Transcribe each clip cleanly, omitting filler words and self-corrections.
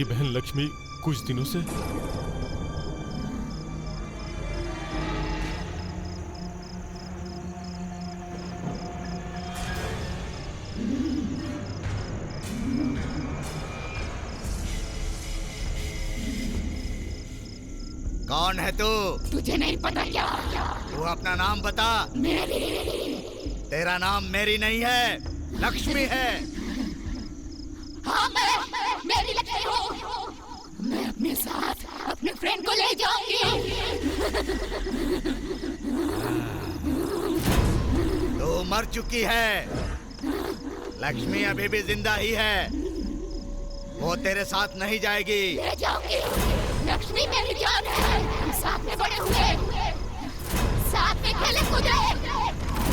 मेरी बहन लक्ष्मी कुछ दिनों से कौन है तू? तुझे नहीं पता क्या? तू अपना नाम बता। मेरी। तेरा नाम मेरी नहीं है, लक्ष्मी है। हाँ, मेरी लक्ष्मी हूँ। मैं अपने साथ अपने फ्रेंड को ले जाऊंगी। तू मर चुकी है। लक्ष्मी अभी भी जिंदा ही है। वो तेरे साथ नहीं जाएगी। ले जाऊंगी। लक्ष्मी मेरी जान है। हम साथ में बड़े हुए, साथ में खेले कूदे।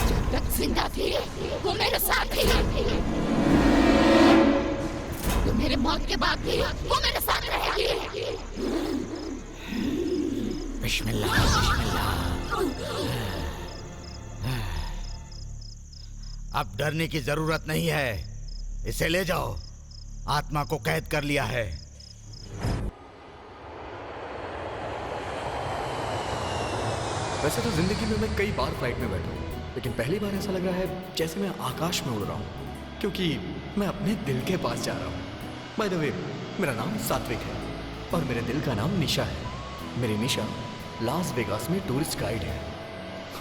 जब तक जिंदा थी वो मेरे साथ थी, तो मेरे मौत के बाद भी वो मेरे साथ रहेगी। बिस्मिल्लाह, बिस्मिल्लाह। अब डरने की जरूरत नहीं है। इसे ले जाओ। आत्मा को कैद कर लिया है। वैसे तो जिंदगी में मैं कई बार फ्लाइट में बैठा हूँ, लेकिन पहली बार ऐसा लग रहा है जैसे मैं आकाश में उड़ रहा हूँ, क्योंकि मैं अपने दिल के पास जा रहा हूँ। बाय द वे, मेरा नाम सात्विक है और मेरे दिल का नाम निशा है। मेरी निशा लास वेगास में टूरिस्ट गाइड है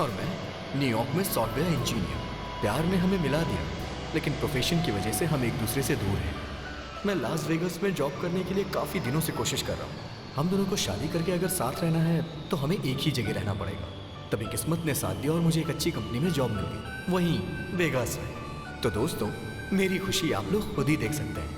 और मैं न्यूयॉर्क में सॉफ्टवेयर इंजीनियर। प्यार ने हमें मिला दिया, लेकिन प्रोफेशन की वजह से हम एक दूसरे से दूर हैं। मैं लास वेगास में जॉब करने के लिए काफ़ी दिनों से कोशिश कर रहा हूँ। हम दोनों को शादी करके अगर साथ रहना है तो हमें एक ही जगह रहना पड़ेगा। तभी किस्मत ने साथ दिया और मुझे एक अच्छी कंपनी में जॉब मिल गई, वहीं वेगास में। तो दोस्तों, मेरी खुशी आप लोग खुद ही देख सकते हैं।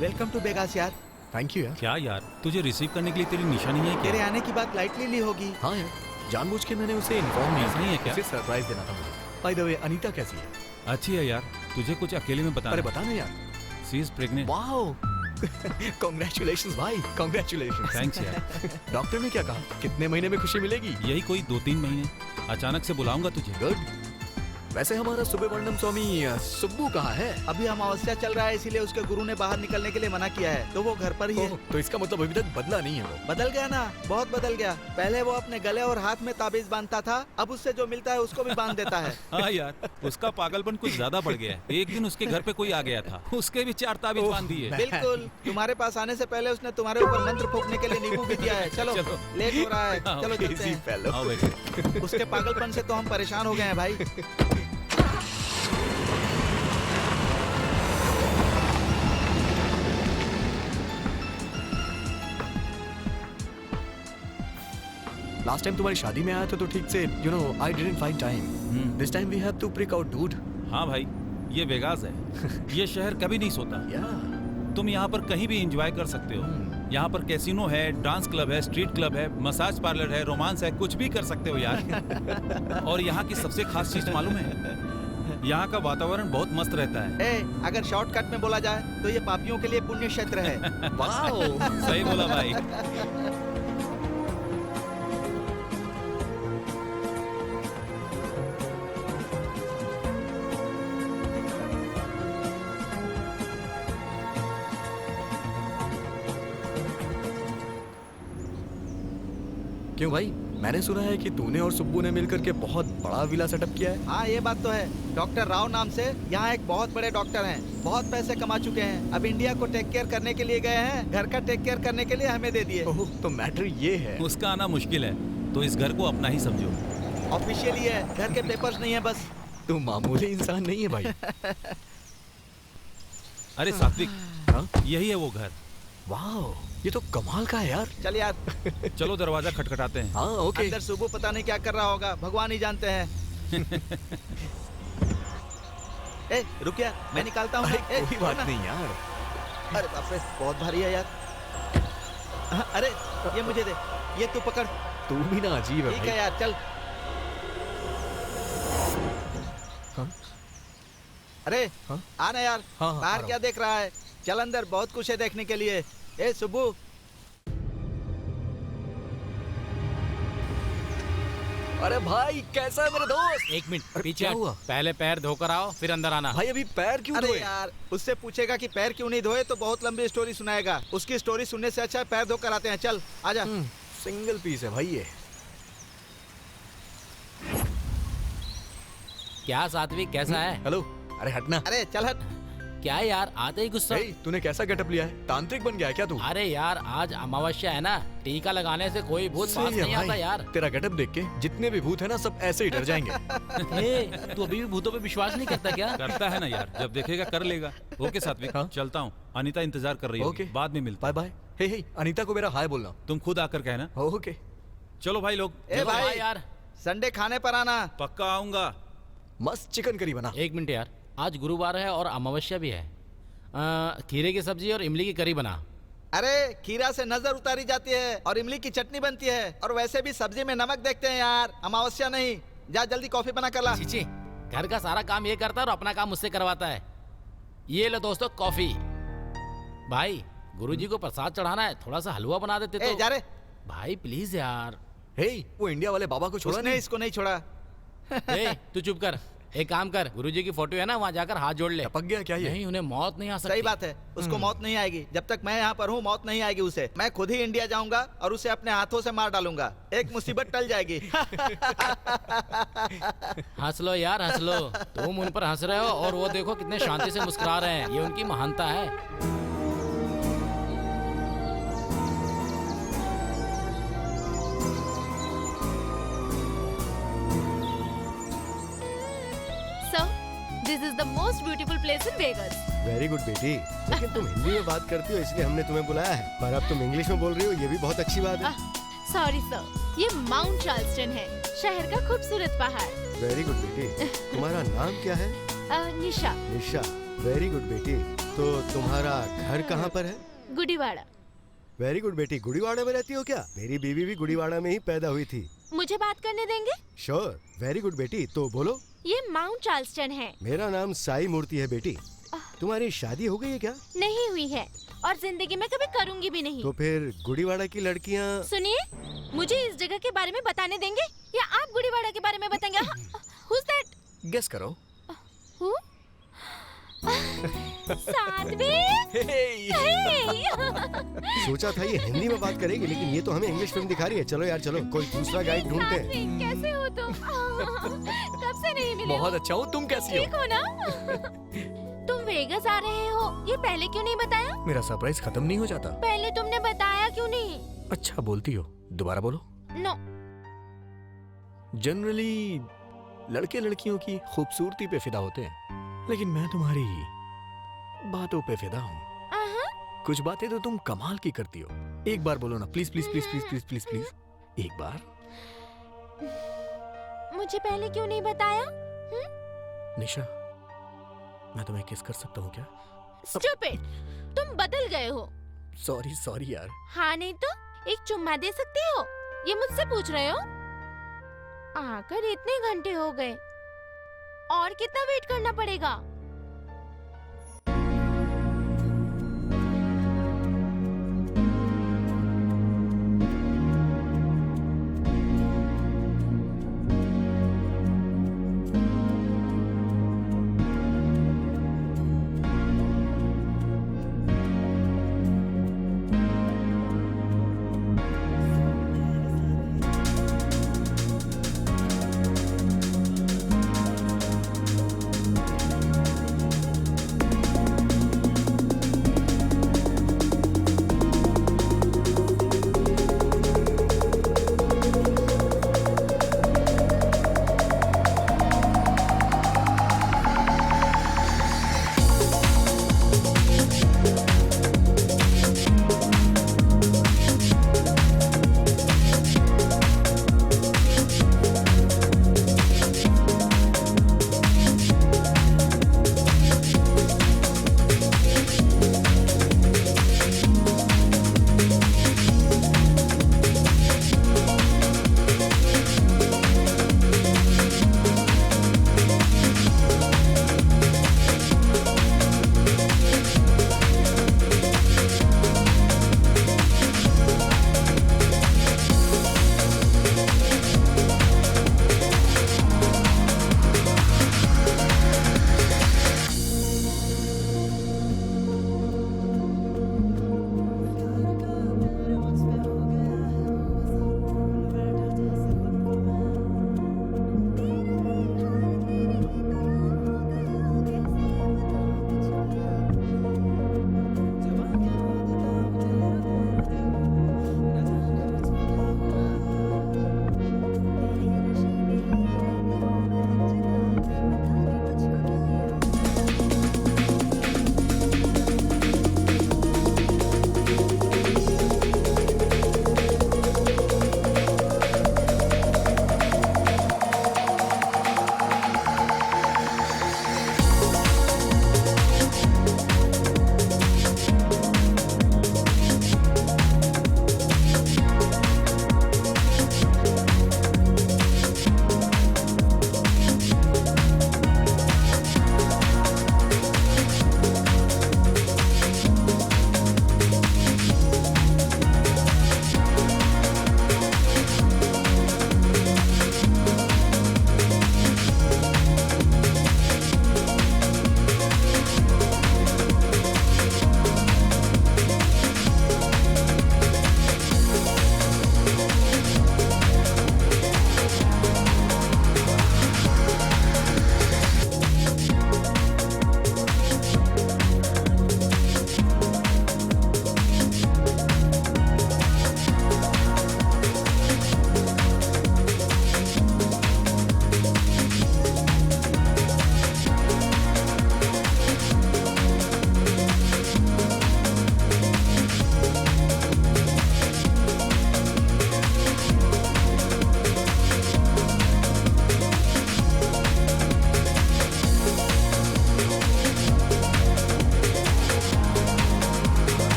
वेलकम टू वेगास यार। थैंक यू यार। क्या यार, तुझे रिसीव करने के लिए तेरी निशा नहीं है तेरे क्या? आने की बात लाइटली ली होगी। हाँ यार, जानबूझ के मैंने उसे इन्फॉर्म ऐसा नहीं है क्या? उसे सरप्राइज देना था मुझे। बाय द वे, अनीता कैसी है? अच्छी है यार, तुझे कुछ अकेले में अरे बताना। बता ना यार। She is pregnant. Wow, congratulations भाई, कांग्रेचुलेशंस। थैंक्स यार। डॉक्टर ने क्या कहा, कितने महीने में खुशी मिलेगी? यही कोई 2-3 महीने। अचानक से बुलाऊंगा तुझे। गुड। वैसे हमारा सुब्रमण्यम स्वामी सुब्बू कहाँ है? अभी अमावस्या चल रहा है, इसीलिए उसके गुरु ने बाहर निकलने के लिए मना किया है, तो वो घर पर ही है। ओह, तो इसका मतलब अभी तक बदला नहीं है वो। बदल गया ना, बहुत बदल गया। पहले वो अपने गले और हाथ में ताबीज बांधता था, अब उससे जो मिलता है उसको भी बांध देता है। हाँ यार, उसका पागलपन कुछ ज्यादा बढ़ गया है। एक दिन उसके घर पे कोई आ गया था, उसके भी 4 ताबीज बांध दिए। बिल्कुल, तुम्हारे पास आने से पहले उसने तुम्हारे ऊपर मंत्र फूंकने के लिए नींबू भी दिया है। चलो, चलो। लेट हो रहा है, चलो चलते Easy हैं। fellow। आओ बेटे। उसके पागलपन से तो हम परेशान हो गए हैं भाई। लास्ट टाइम तुम्हारी शादी में आया था तो ठीक से, you know, I didn't find time. This time we have to prick out dude. हाँ भाई, ये वेगास है। ये शहर कभी नहीं सोता। या तुम यहाँ पर कहीं भी एंजॉय कर सकते हो। यहाँ पर कैसीनो है, डांस क्लब है, स्ट्रीट क्लब है, मसाज पार्लर है, रोमांस है, कुछ भी कर सकते हो यार। और यहाँ की सबसे खास चीज मालूम है, यहाँ का वातावरण बहुत मस्त रहता है। अगर शॉर्टकट में बोला जाए तो ये पापियों के लिए पुण्य क्षेत्र है। वाओ, सही बोला भाई। क्यों भाई, मैंने सुना है कि तूने और सुब्बू ने मिलकर के बहुत बड़ा विला सेटअप किया है। हाँ, ये बात तो है। डॉक्टर राव नाम से यहाँ एक बहुत बड़े डॉक्टर हैं, बहुत पैसे कमा चुके हैं। अब इंडिया को टेक केयर करने के लिए गए हैं, घर का टेक केयर करने के लिए हमें दे दिए। ओह, तो मैटर ये है। उसका आना मुश्किल है, तो इस घर को अपना ही समझो। ऑफिशियली है, घर के पेपर्स नहीं है बस। तू मामूली इंसान नहीं है भाई। अरे सात्विक, हाँ? यही है वो घर। वाओ, ये तो कमाल का है यार। चल यार, चलो दरवाजा खटखटाते हैं। हाँ ओके। अंदर सुबह पता नहीं क्या कर रहा होगा, भगवान ही जानते हैं। रुक यार, मैं निकालता हूँ। कोई बात नहीं यार। अरे बाप रे, बहुत भारी है यार। अरे ये मुझे दे, ये तू पकड़। तू भी ना अजीब है ठीक भाई। है यार, चल। हाँ? अरे हाँ? आ ना यार, हाँ, हाँ, आ बाहर रहा क्या देख रहा है? चल अंदर, बहुत कुछ है देखने के लिए। ए सुब्बू। अरे भाई कैसा है मेरे दोस्त? एक मिनट अरे, पीछे क्या हट। हुआ? पहले पैर धोकर आओ फिर अंदर आना। भाई अभी पैर क्यों अरे धोए? यार, उससे पूछेगा कि पैर क्यों नहीं धोए तो बहुत लंबी स्टोरी सुनाएगा। उसकी स्टोरी सुनने से अच्छा है पैर धो कर आते हैं। चल आजा। सिंगल पीस है भाई ये। क्या सात्विक कैसा है? हेलो, अरे हटना। अरे चल हट। क्या यार आते ही गुस्सा। hey, तूने कैसा गेटअप लिया है? तांत्रिक बन गया है क्या तू? अरे यार आज अमावस्या है ना, टीका लगाने से कोई भूत पास सही है नहीं आता भाई। यार। तेरा गेटअप देख के जितने भी भूत है ना सब ऐसे ही डर जाएंगे। ए, तू अभी भी भूतों पे विश्वास नहीं करता क्या? करता है ना यार, जब देखेगा कर लेगा। ओके सात्विक, हाँ? चलता हूँ। अनीता इंतजार कर रही है। ओके। बाद में मिलता बाय बाय। हे हे, अनीता को मेरा हाय बोलना। तुम खुद आकर कहना। ओके। चलो भाई लोग, ए चलो भाई यार। संडे खाने पर आना। पक्का आऊंगा। मस्त चिकन करी बना। एक मिनट यार, आज गुरुवार है और अमावस्या भी है। खीरे की सब्जी और इमली की करी बना। अरे खीरा से नजर उतारी जाती है और इमली की चटनी बनती है, और वैसे भी सब्जी में नमक देखते हैं यार, अमावस्या नहीं। जा जल्दी कॉफी बना कर ला। चीची, घर का सारा काम ये करता है और अपना काम मुझसे करवाता है। ये लो दोस्तों कॉफी। भाई गुरुजी को प्रसाद चढ़ाना है, थोड़ा सा हलवा बना देते ए तो। जा रे। भाई प्लीज यार। हे, वो इंडिया वाले बाबा को छोड़ा उसने नहीं? इसको नहीं छोड़ा। ए, तू चुप कर। एक काम कर, गुरुजी की फोटो है ना, वहाँ जाकर हाथ जोड़ ले। टपक गया क्या ये? नहीं, उन्हें मौत नहीं आ सकती। सही बात है, उसको मौत नहीं आएगी। जब तक मैं यहाँ पर हूँ मौत नहीं आएगी उसे। मैं खुद ही इंडिया जाऊंगा और उसे अपने हाथों से मार डालूंगा। एक मुसीबत टल जाएगी। हंस लो यार हंस लो। तुम उन पर हंस रहे हो और वो देखो कितने शांति से मुस्कुरा रहे हैं। ये उनकी महानता है। So, this is the most beautiful place in Vegas. Very good बेटी। लेकिन तुम हिंदी में बात करती हो इसलिए हमने तुम्हें बुलाया है, पर अब तुम इंग्लिश में बोल रही हो, ये भी बहुत अच्छी बात है। सॉरी सर, ये माउंट चार्ल्सटन है, शहर का खूबसूरत पहाड़। वेरी गुड बेटी। तुम्हारा नाम क्या है? निशा। निशा। वेरी गुड बेटी। तो तुम्हारा घर कहाँ पर है? गुडीवाड़ा। वेरी गुड बेटी। गुड़ीवाड़ा में रहती हो क्या? मेरी बीवी भी गुड़ीवाड़ा में ही पैदा हुई थी। मुझे बात करने देंगे? श्योर। वेरी गुड बेटी। तो बोलो। ये माउंट चार्ल्सटन है। मेरा नाम साई मूर्ति है बेटी। तुम्हारी शादी हो गई है क्या? नहीं हुई है और जिंदगी में कभी करूंगी भी नहीं। तो फिर गुड़ीवाड़ा की लड़कियाँ। सुनिए, मुझे इस जगह के बारे में बताने देंगे या आप गुडीवाड़ा के बारे में बताएंगे? Who's that? गेस करो। Who? सात्विक। Hey! सोचा था ये हिंदी में बात करेगी, लेकिन ये तो हमें इंग्लिश फिल्म दिखा रही है। चलो यार चलो, कोई दूसरा गाइड ढूंढते हैं। सात्विक, कैसे हो तुम? कब से नहीं मिले? बहुत अच्छा हूँ, तुम कैसी ठीक हो? हो ना? तुम वेगस आ रहे हो, ये पहले क्यों नहीं बताया? मेरा सरप्राइज खत्म नहीं हो जाता? पहले तुमने बताया क्यों नहीं? अच्छा बोलती हो, दोबारा बोलो। नो। जनरली लड़के लड़कियों की खूबसूरती पे फिदा होते हैं, लेकिन मैं तुम्हारी बातों पे फिदा हूँ। कुछ बातें तो तुम कमाल की करती हो। एक बार बोलो ना, please please please please please please please. एक बार। मुझे पहले क्यों नहीं बताया? निशा, मैं तुम्हें किस कर सकता हूँ क्या? स्टूपिड, तुम बदल गए हो। सॉरी सॉरी यार। हाँ नहीं तो एक चुम्मा दे सकती हो? ये मुझसे पूछ रहे हो? आकर इतने घंटे हो गए, और कितना वेट करना पड़ेगा?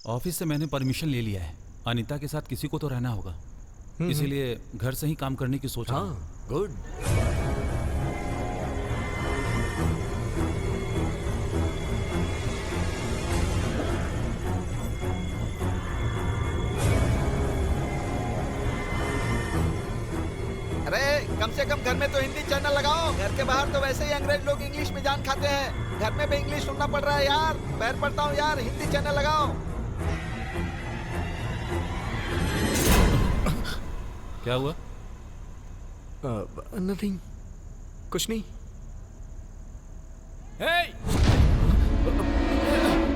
ऑफिस से मैंने परमिशन ले लिया है। अनीता के साथ किसी को तो रहना होगा, इसीलिए घर से ही काम करने की सोच रहा हूँ। हाँ, गुड। अरे कम से कम घर में तो हिंदी चैनल लगाओ। घर के बाहर तो वैसे ही अंग्रेज लोग इंग्लिश में जान खाते हैं, घर में भी इंग्लिश सुनना पड़ रहा है यार। पैर पड़ता हूँ यार, हिंदी चैनल लगाओ। क्या हुआ? नथिंग, कुछ नहीं।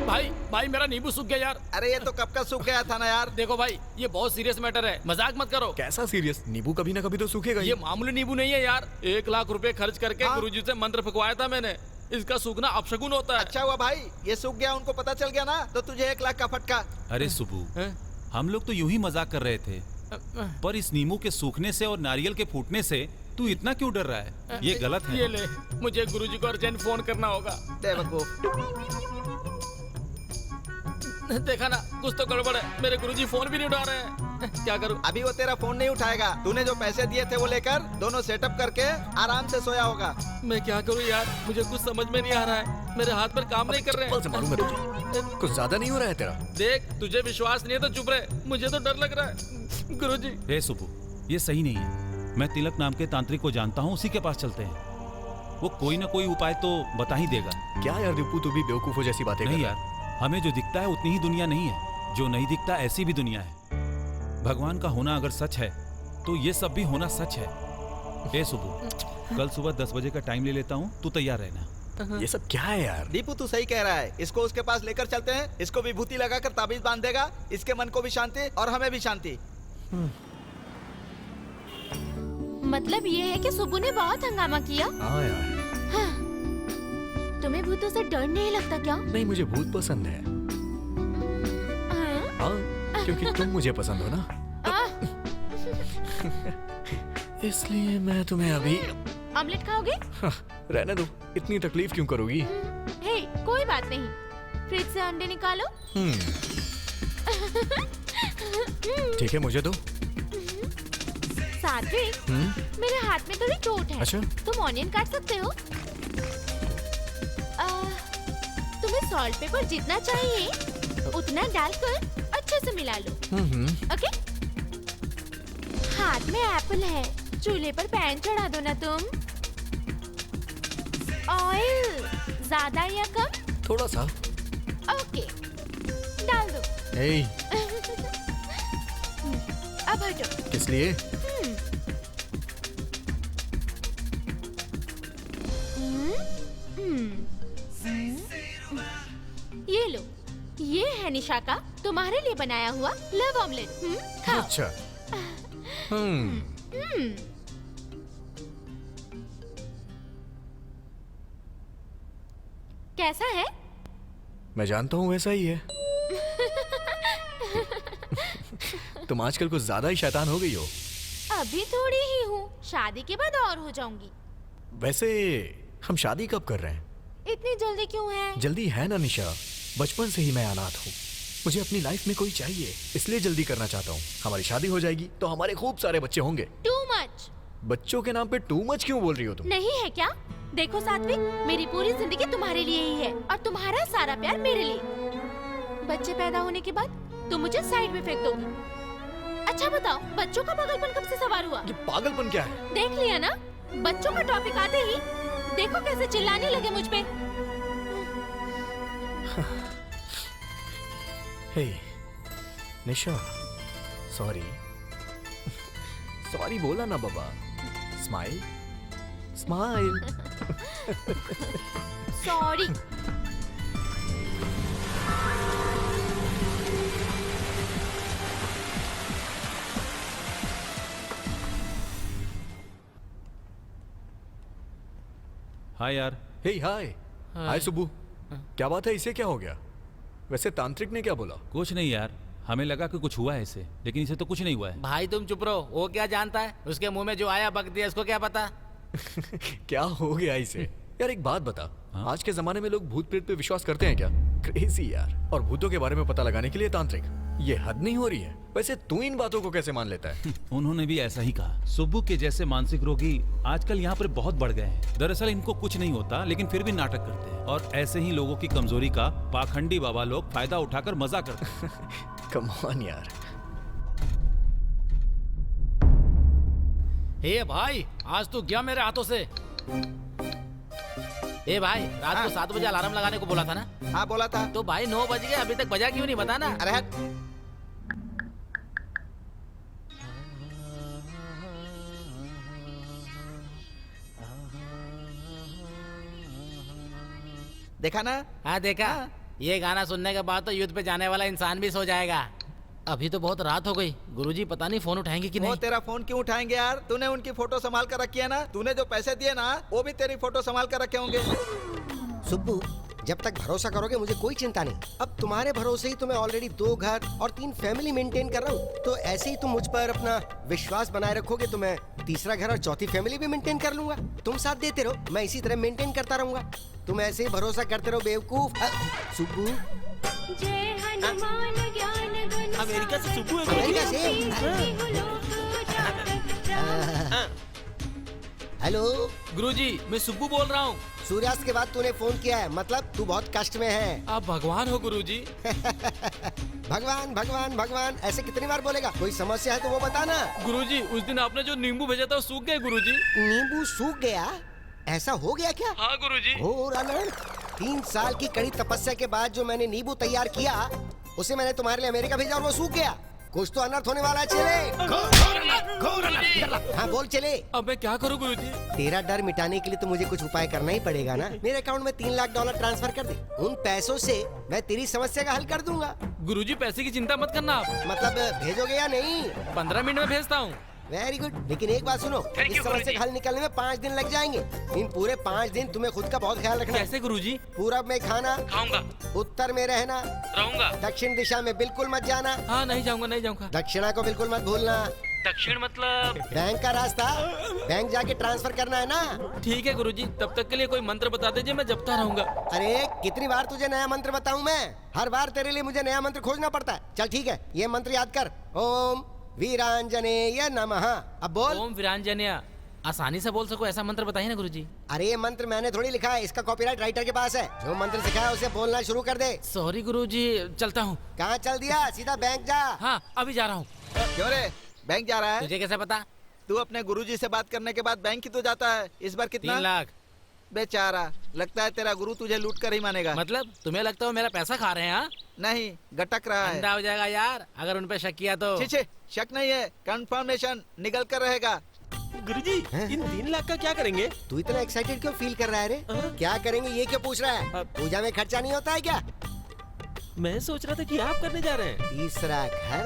भाई भाई मेरा नींबू सूख गया यार। अरे ये तो कब का सूख गया था ना यार। देखो भाई, ये बहुत सीरियस मैटर है, मजाक मत करो। कैसा सीरियस? नींबू कभी ना कभी तो सूखेगा ही। ये मामूली नींबू नहीं है यार। 1 लाख रुपए खर्च करके हाँ? गुरुजी से मंत्र फुकवाया था मैंने। इसका सूखना अपशगुन होता है। अच्छा हुआ भाई ये सूख गया, उनको पता चल गया ना, तो तुझे 1 लाख का फटका। अरे सुबू, हम लोग तो यूं ही मजाक कर रहे थे, पर इस नींबू के सूखने से और नारियल के फूटने से तू इतना क्यों डर रहा है? ये गलत है। ये ले, मुझे गुरुजी को अर्जेंट फोन करना होगा। देखा ना, कुछ तो गड़बड़ है। मेरे गुरुजी फोन भी नहीं उठा रहे हैं। क्या करूं? अभी वो तेरा फोन नहीं उठाएगा। तूने जो पैसे दिए थे वो लेकर दोनों सेटअप करके आराम से सोया होगा। मैं क्या करूं यार, मुझे कुछ समझ में नहीं आ रहा है। मेरे हाथ पर काम नहीं कर रहे चप्पल से मारूं मैं तुझे। कुछ ज्यादा नहीं हो रहा है तेरा? देख, तुझे विश्वास नहीं है तो चुप रहे, मुझे तो डर लग रहा है। गुरुजी, हे सुबू, ये सही नहीं है। मैं तिलक नाम के तांत्रिक को जानता हूँ, उसी के पास चलते हैं। वो कोई ना कोई उपाय तो बता ही देगा। क्या यार दीपू, तू भी बेवकूफो जैसी बातें नहीं कर यार, हमें जो दिखता है उतनी ही दुनिया नहीं है, जो नहीं दिखता ऐसी भी दुनिया है। भगवान का होना अगर सच है तो ये सब भी होना सच है। हे सुबू, कल सुबह 10 बजे का टाइम ले लेता हूँ, तू तैयार रहना। ये सब क्या है यार? दीपू तू सही कह रहा है, इसको उसके पास लेकर चलते हैं। इसको विभूति लगाकर ताबीज बांध देगा, इसके मन को भी शांति और हमें भी शांति। मतलब ये है कि सुबू ने बहुत हंगामा किया। हाँ यार। हाँ। तुम्हें भूतों से डर नहीं लगता क्या? नहीं, मुझे भूत पसंद है। हाँ? हाँ, क्योंकि तुम मुझे पसंद हो ना। इसलिए मैं तुम्हें अभी ऑमलेट खाओगे? हाँ, रहने दो, इतनी तकलीफ क्यों करोगी? हे, कोई बात नहीं, फ्रिज से अंडे निकालो। ठीक है, मुझे दो। सात्विक, मेरे हाथ में थोड़ी चोट है। अच्छा? तुम ऑनियन काट सकते हो? तुम्हें सॉल्ट पेपर जितना चाहिए उतना डालकर अच्छे से मिला लो। ओके? हाथ में एप्पल है, चूल्हे पर पैन चढ़ा दो ना तुम। ऑयल ज्यादा या कम? थोड़ा सा। ओके, डाल दो। अब हटो। किस लिए? ये लो, ये है निशा का तुम्हारे लिए बनाया हुआ लव ऑमलेट। खाओ। अच्छा। कैसा है? मैं जानता हूँ वैसा ही है। तुम आजकल कुछ ज्यादा ही शैतान हो गई हो। अभी थोड़ी ही हूँ, शादी के बाद और हो जाऊंगी। वैसे हम शादी कब कर रहे हैं? इतनी जल्दी क्यों है? जल्दी है ना निशा, बचपन से ही मैं अनाथ हूँ। मुझे अपनी लाइफ में कोई चाहिए, इसलिए जल्दी करना चाहता हूँ। हमारी शादी हो जाएगी तो हमारे खूब सारे बच्चे होंगे। Too much. बच्चों के नाम पे टू मच क्यों बोल रही हो तुम? नहीं है क्या? देखो सात्विक, मेरी पूरी जिंदगी तुम्हारे लिए ही है और तुम्हारा सारा प्यार मेरे लिए। बच्चे पैदा होने के बाद तुम मुझे साइड में फेंक दोगी। अच्छा बताओ, बच्चों का पागलपन कब से सवार हुआ? ये पागलपन क्या है? देख लिया ना, बच्चों का टॉपिक आते ही देखो कैसे चिल्लाने लगे मुझ पे। हे निशा, सॉरी। सॉरी बोला ना बाबा। Smile smile. सॉरी। हाय यार। हे हाय। हाय सुबू। क्या बात है, इसे क्या हो गया? वैसे तांत्रिक ने क्या बोला? कुछ नहीं यार, हमें लगा कि कुछ हुआ है इसे, लेकिन इसे तो कुछ नहीं हुआ है। भाई तुम चुप रहो, वो क्या जानता है? उसके मुंह में जो आया बक दिया, इसको क्या पता? क्या हो गया इसे? यार एक बात बता, हाँ? आज के जमाने में लोग भूत प्रेत पे विश्वास करते हैं क्या? क्रेजी यार। और भूतों के बारे में पता लगाने के लिए तांत्रिक, ये हद नहीं हो रही है? वैसे तू इन बातों को कैसे मान लेता है? उन्होंने भी ऐसा ही कहा। सुब्बू के जैसे मानसिक रोगी आजकल यहाँ पर बहुत बढ़ गए हैं। दरअसल इनको कुछ नहीं होता, लेकिन फिर भी नाटक करते हैं, और ऐसे ही लोगों की कमजोरी का पाखंडी बाबा लोग फायदा उठाकर मजा करते हैं। कम ऑन यार। हे भाई, आज तू गया मेरे हाथों से। ए भाई, रात को 7 बजे अलार्म लगाने को बोला था ना? हाँ बोला था। तो भाई 9 बज गए, अभी तक बजा क्यों नहीं, बता ना। अरे हट। देखा ना? हाँ देखा। हाँ। ये गाना सुनने के बाद तो युद्ध पे जाने वाला इंसान भी सो जाएगा। अभी तो बहुत रात हो गई, गुरुजी पता नहीं फोन उठाएंगे कि वो नहीं। तेरा फोन क्यों उठाएंगे यार? तूने उनकी फोटो संभाल कर रखी है ना? तूने जो पैसे दिए ना, वो भी तेरी फोटो संभाल कर रखे होंगे। सुब्बू, जब तक भरोसा करोगे मुझे कोई चिंता नहीं। अब तुम्हारे भरोसे ही तो मैं ऑलरेडी 2 घर और 3 फैमिली मेंटेन कर रहा हूँ। तो ऐसे ही तुम मुझ पर अपना विश्वास बनाए रखोगे तो मैं 3रा घर और 4थी फैमिली भी मेंटेन कर लूंगा। तुम साथ देते रहो, मैं इसी तरह मेंटेन करता रहूंगा। तुम ऐसे ही भरोसा करते रहो बेवकूफ। सुब्बू, अमेरिका से सुब्बू है। अमेरिका से? हेलो गुरुजी, मैं सुब्बू बोल रहा हूँ। सूर्यास्त के बाद तूने फोन किया है, मतलब तू बहुत कष्ट में है। आप भगवान हो गुरुजी। भगवान भगवान भगवान ऐसे कितनी बार बोलेगा? कोई समस्या है तो वो बताना। गुरुजी, उस दिन आपने जो नींबू भेजा था वो सूख गए गुरुजी। नींबू सूख गया? ऐसा हो गया क्या? हाँ गुरुजी। घोर अनर्थ। 3 साल की कड़ी तपस्या के बाद जो मैंने नींबू तैयार किया, उसे मैंने तुम्हारे लिए अमेरिका भेजा और वो सूख गया। कुछ तो अनर्थ होने वाला है। चले। घोर अनर्थ। हाँ बोल चले। अब मैं क्या करूँ गुरुजी? तेरा डर मिटाने के लिए तो मुझे कुछ उपाय करना ही पड़ेगा ना। मेरे अकाउंट में $3 लाख ट्रांसफर कर दे। उन पैसों से मैं तेरी समस्या का हल कर दूंगा। गुरुजी, पैसे की चिंता मत करना आप। मतलब भेजोगे या नहीं? 15 मिनट में भेजता हूँ। Very good. लेकिन एक बात सुनो, इस समस्या का हल निकलने में 5 दिन लग जाएंगे। इन पूरे 5 दिन तुम्हें खुद का बहुत ख्याल रखना है। कैसे गुरुजी? पूरब में खाना, खाऊंगा, उत्तर में रहना, रहूंगा। दक्षिण दिशा में बिल्कुल मत जाना। हाँ नहीं जाऊंगा, नहीं जाऊंगा। दक्षिणा को बिल्कुल मत भूलना। दक्षिण मतलब? बैंक का रास्ता, बैंक जाके ट्रांसफर करना है ना। ठीक है गुरुजी, तब तक के लिए कोई मंत्र बता दीजिए, मैं जपता रहूंगा। अरे कितनी बार तुझे नया मंत्र बताऊं मैं? हर बार तेरे लिए मुझे नया मंत्र खोजना पड़ता है। चल ठीक है, ये मंत्र याद कर। ओम वीरांजनेय नमः। अब बोल। ओम वीरांजनेय। आसानी से बोल सको ऐसा मंत्र बताइए ना गुरुजी। अरे ये मंत्र मैंने थोड़ी लिखा है, इसका कॉपीराइट राइटर के पास है। जो मंत्र सिखाया उसे बोलना शुरू कर दे। सॉरी गुरुजी, चलता हूँ। कहाँ चल दिया? सीधा बैंक जा। हाँ अभी जा रहा हूँ। क्यों रे, बैंक जा रहा है? तुझे कैसे पता? तू अपने गुरुजी से बात करने के बाद बैंक ही तो जाता है। इस बार कितना? 3 लाख। बेचारा, लगता है तेरा गुरु तुझे लूट कर ही मानेगा। मतलब तुम्हें लगता है वो मेरा पैसा खा रहे हैं? हाँ, नहीं, गटक रहा है। अंधा हो जाएगा यार अगर उन पे शक किया तो। छे छे, शक नहीं है, कंफर्मेशन निकल कर रहेगा। गुरुजी, इन 3 लाख का क्या करेंगे? तू इतना एक्साइटेड क्यों फील कर रहा है रे? क्या करेंगे ये क्यों पूछ रहा है? पूजा में खर्चा नहीं होता है क्या? मैं सोच रहा था कि आप करने जा रहे हैं। 3रा घर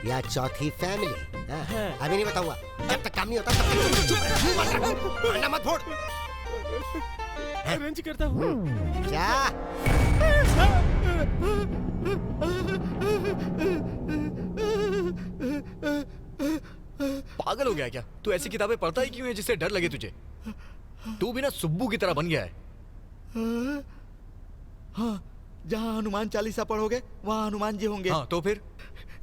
या 4थी फैमिली? अभी नहीं बताऊंगा। जब तक काम नहीं होता तब तक चुप रह। अंडा मत फोड़। अरेंज करता हूँ। जा। पागल हो गया क्या? तू ऐसी किताबें पढ़ता ही क्यों है जिससे डर लगे तुझे? तू भी ना सुब्बू की तरह बन गया है। हाँ, जहाँ हनुमान चालीसा पढ़ोगे वहाँ हनुमान जी होंगे। हाँ तो फिर?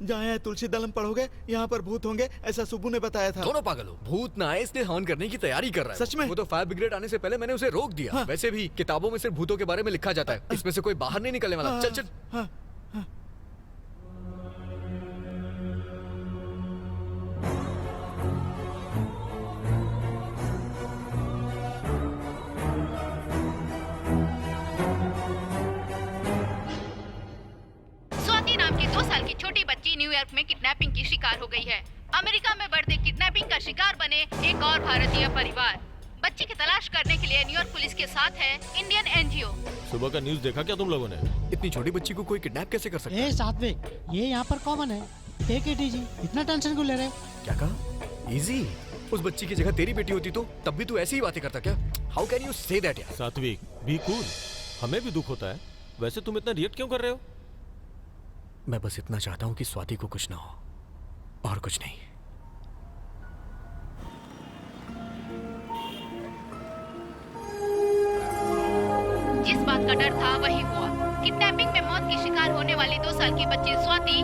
जहाँ यहाँ तुलसी दलम पढ़ोगे यहाँ पर भूत होंगे, ऐसा सुब्बू ने बताया था। दोनों पागल हो। भूत ना आए इसलिए हवन करने की तैयारी कर रहा है। सच में? वो तो फायर ब्रिगेड आने से पहले मैंने उसे रोक दिया। हाँ। वैसे भी किताबों में सिर्फ भूतों के बारे में लिखा जाता है, इसमें से कोई बाहर नहीं निकलने वाला। चल चल। हाँ, स्वाति नाम की 2 साल की छोटी बच्ची न्यूयॉर्क में किडनैपिंग की शिकार हो गई है। अमेरिका में बढ़ते किडनैपिंग का शिकार बने एक और भारतीय परिवार। बच्ची की तलाश करने के लिए न्यूयॉर्क पुलिस के साथ है इंडियन एनजीओ। सुबह का न्यूज़ देखा क्या तुम लोगों ने? इतनी छोटी बच्ची को कोई किडनैप कैसे कर सकता है? सात्विक, ये यहाँ पर कॉमन है। टेक इट इजी, इतना टेंशन क्यों ले रहे? क्या कहा? इजी? उस बच्ची की जगह तेरी बेटी होती तो तब भी तू ऐसी ही बातें करता क्या? How can you say that यार? सात्विक, बी कूल। हमें भी दुख होता है। वैसे तुम इतना रिएक्ट क्यों कर रहे हो? मैं बस इतना चाहता हूँ कि स्वाति को कुछ ना हो, और कुछ नहीं। जिस बात का डर था वही हुआ। किडनैपिंग में साल की बच्ची स्वाति,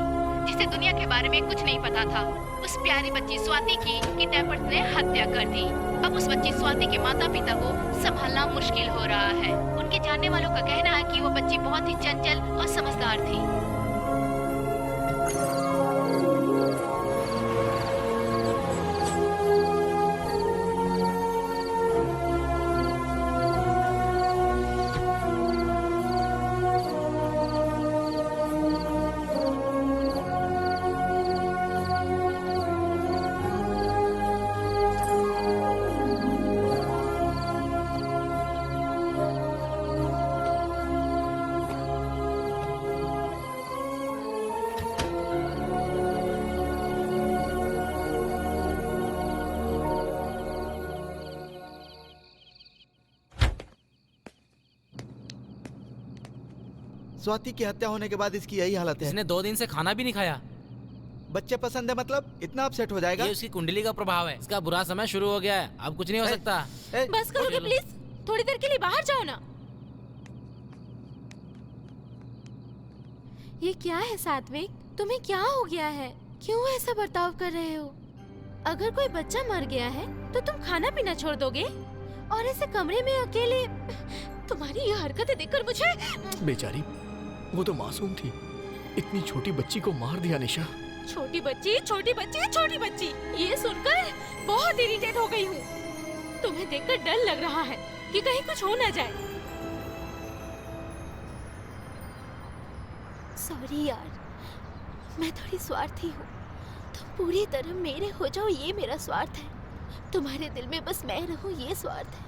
जिसे दुनिया के बारे में कुछ नहीं पता था, उस प्यारी बच्ची स्वाति की किडनैपर्स ने हत्या कर दी। अब उस बच्ची स्वाति के माता पिता को संभालना मुश्किल हो रहा है। उनके जानने वालों का कहना है कि वो बच्ची बहुत ही चंचल और समझदार थी। स्वाति की हत्या होने के बाद इसकी यही हालत है। इसने 2 दिन से खाना भी नहीं खाया। बच्चे पसंद है मतलब इतना अपसेट हो जाएगा? ये उसकी कुंडली का प्रभाव है। इसका बुरा समय शुरू हो गया है, अब कुछ नहीं हो सकता। बस करोगे प्लीज? थोड़ी देर के लिए बाहर जाओ ना। ये क्या है सात्विक, तुम्हें क्या हो गया है? क्यों ऐसा बर्ताव कर रहे हो? अगर कोई बच्चा मर गया है तो तुम खाना पीना छोड़ दोगे और ऐसे कमरे में अकेले? तुम्हारी ये हरकतें देखकर मुझे... बेचारी, वो तो मासूम थी। इतनी छोटी बच्ची को मार दिया निशा। छोटी बच्ची, छोटी बच्ची, छोटी बच्ची, ये सुनकर बहुत इरिटेट हो गई हूँ। तुम्हें देखकर डर लग रहा है कि कहीं कुछ हो ना जाए। सॉरी यार, मैं थोड़ी स्वार्थी हूँ। तुम पूरी तरह मेरे हो जाओ, ये मेरा स्वार्थ है। तुम्हारे दिल में बस मैं रहूँ, ये स्वार्थ है।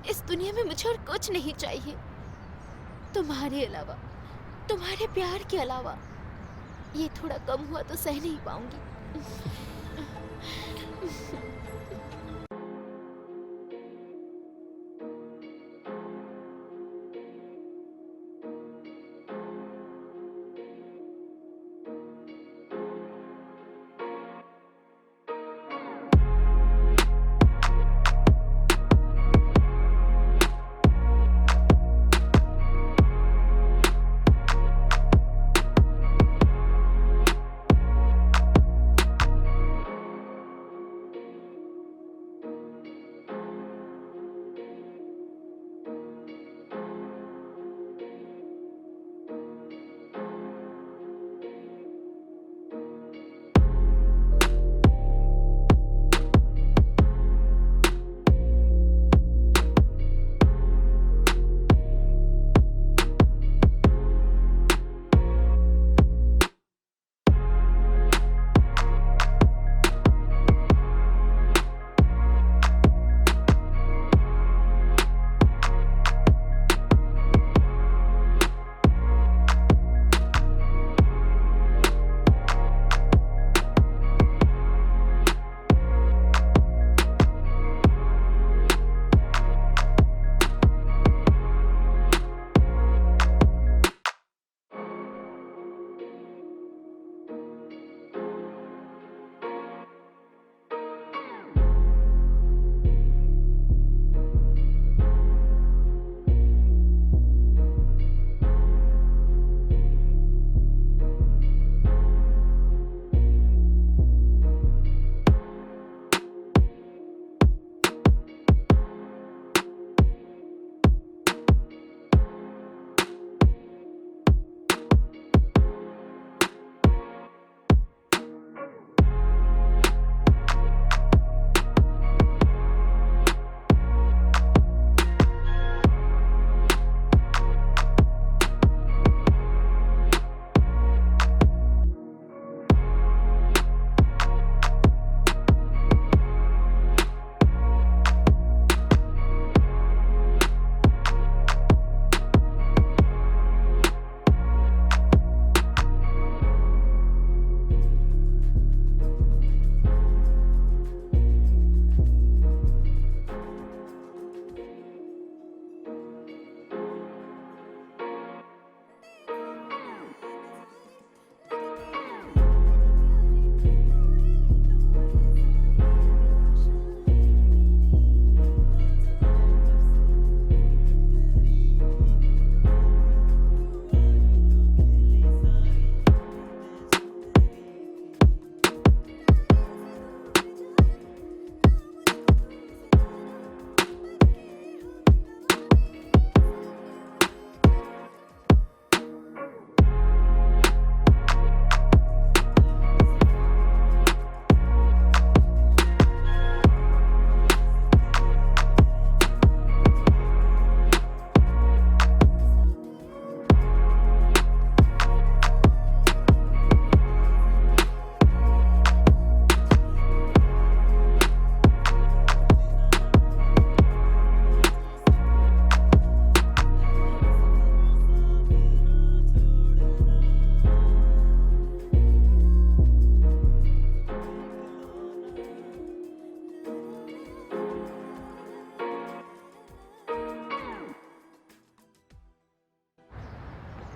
इस दुनिया में मुझे और कुछ नहीं चाहिए तुम्हारे अलावा, तुम्हारे प्यार के अलावा। ये थोड़ा कम हुआ तो सह नहीं पाऊंगी।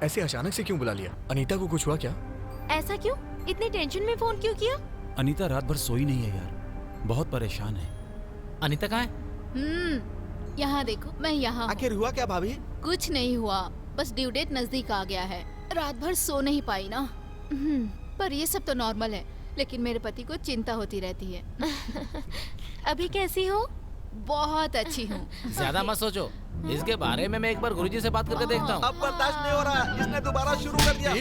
ऐसे अचानक से क्यों बुला लिया? अनीता को कुछ हुआ क्या? ऐसा क्यों? इतनी टेंशन में फोन क्यों किया? अनीता रात भर सोई नहीं है यार, बहुत परेशान है। अनीता कहाँ है? यहाँ देखो, मैं यहाँ हूँ। आखिर हुआ क्या भाभी? कुछ नहीं हुआ, बस ड्यू डेट नजदीक आ गया है। रात भर सो नहीं पाई ना। पर ये सब तो नॉर्मल है, लेकिन मेरे पति को चिंता होती रहती है। अभी कैसी हो? बहुत अच्छी हूँ। ज्यादा मत सोचो, इसके बारे में मैं एक बार गुरुजी से बात करके देखता हूँ। अब बर्दाश्त नहीं हो रहा, इसने दोबारा शुरू कर दिया।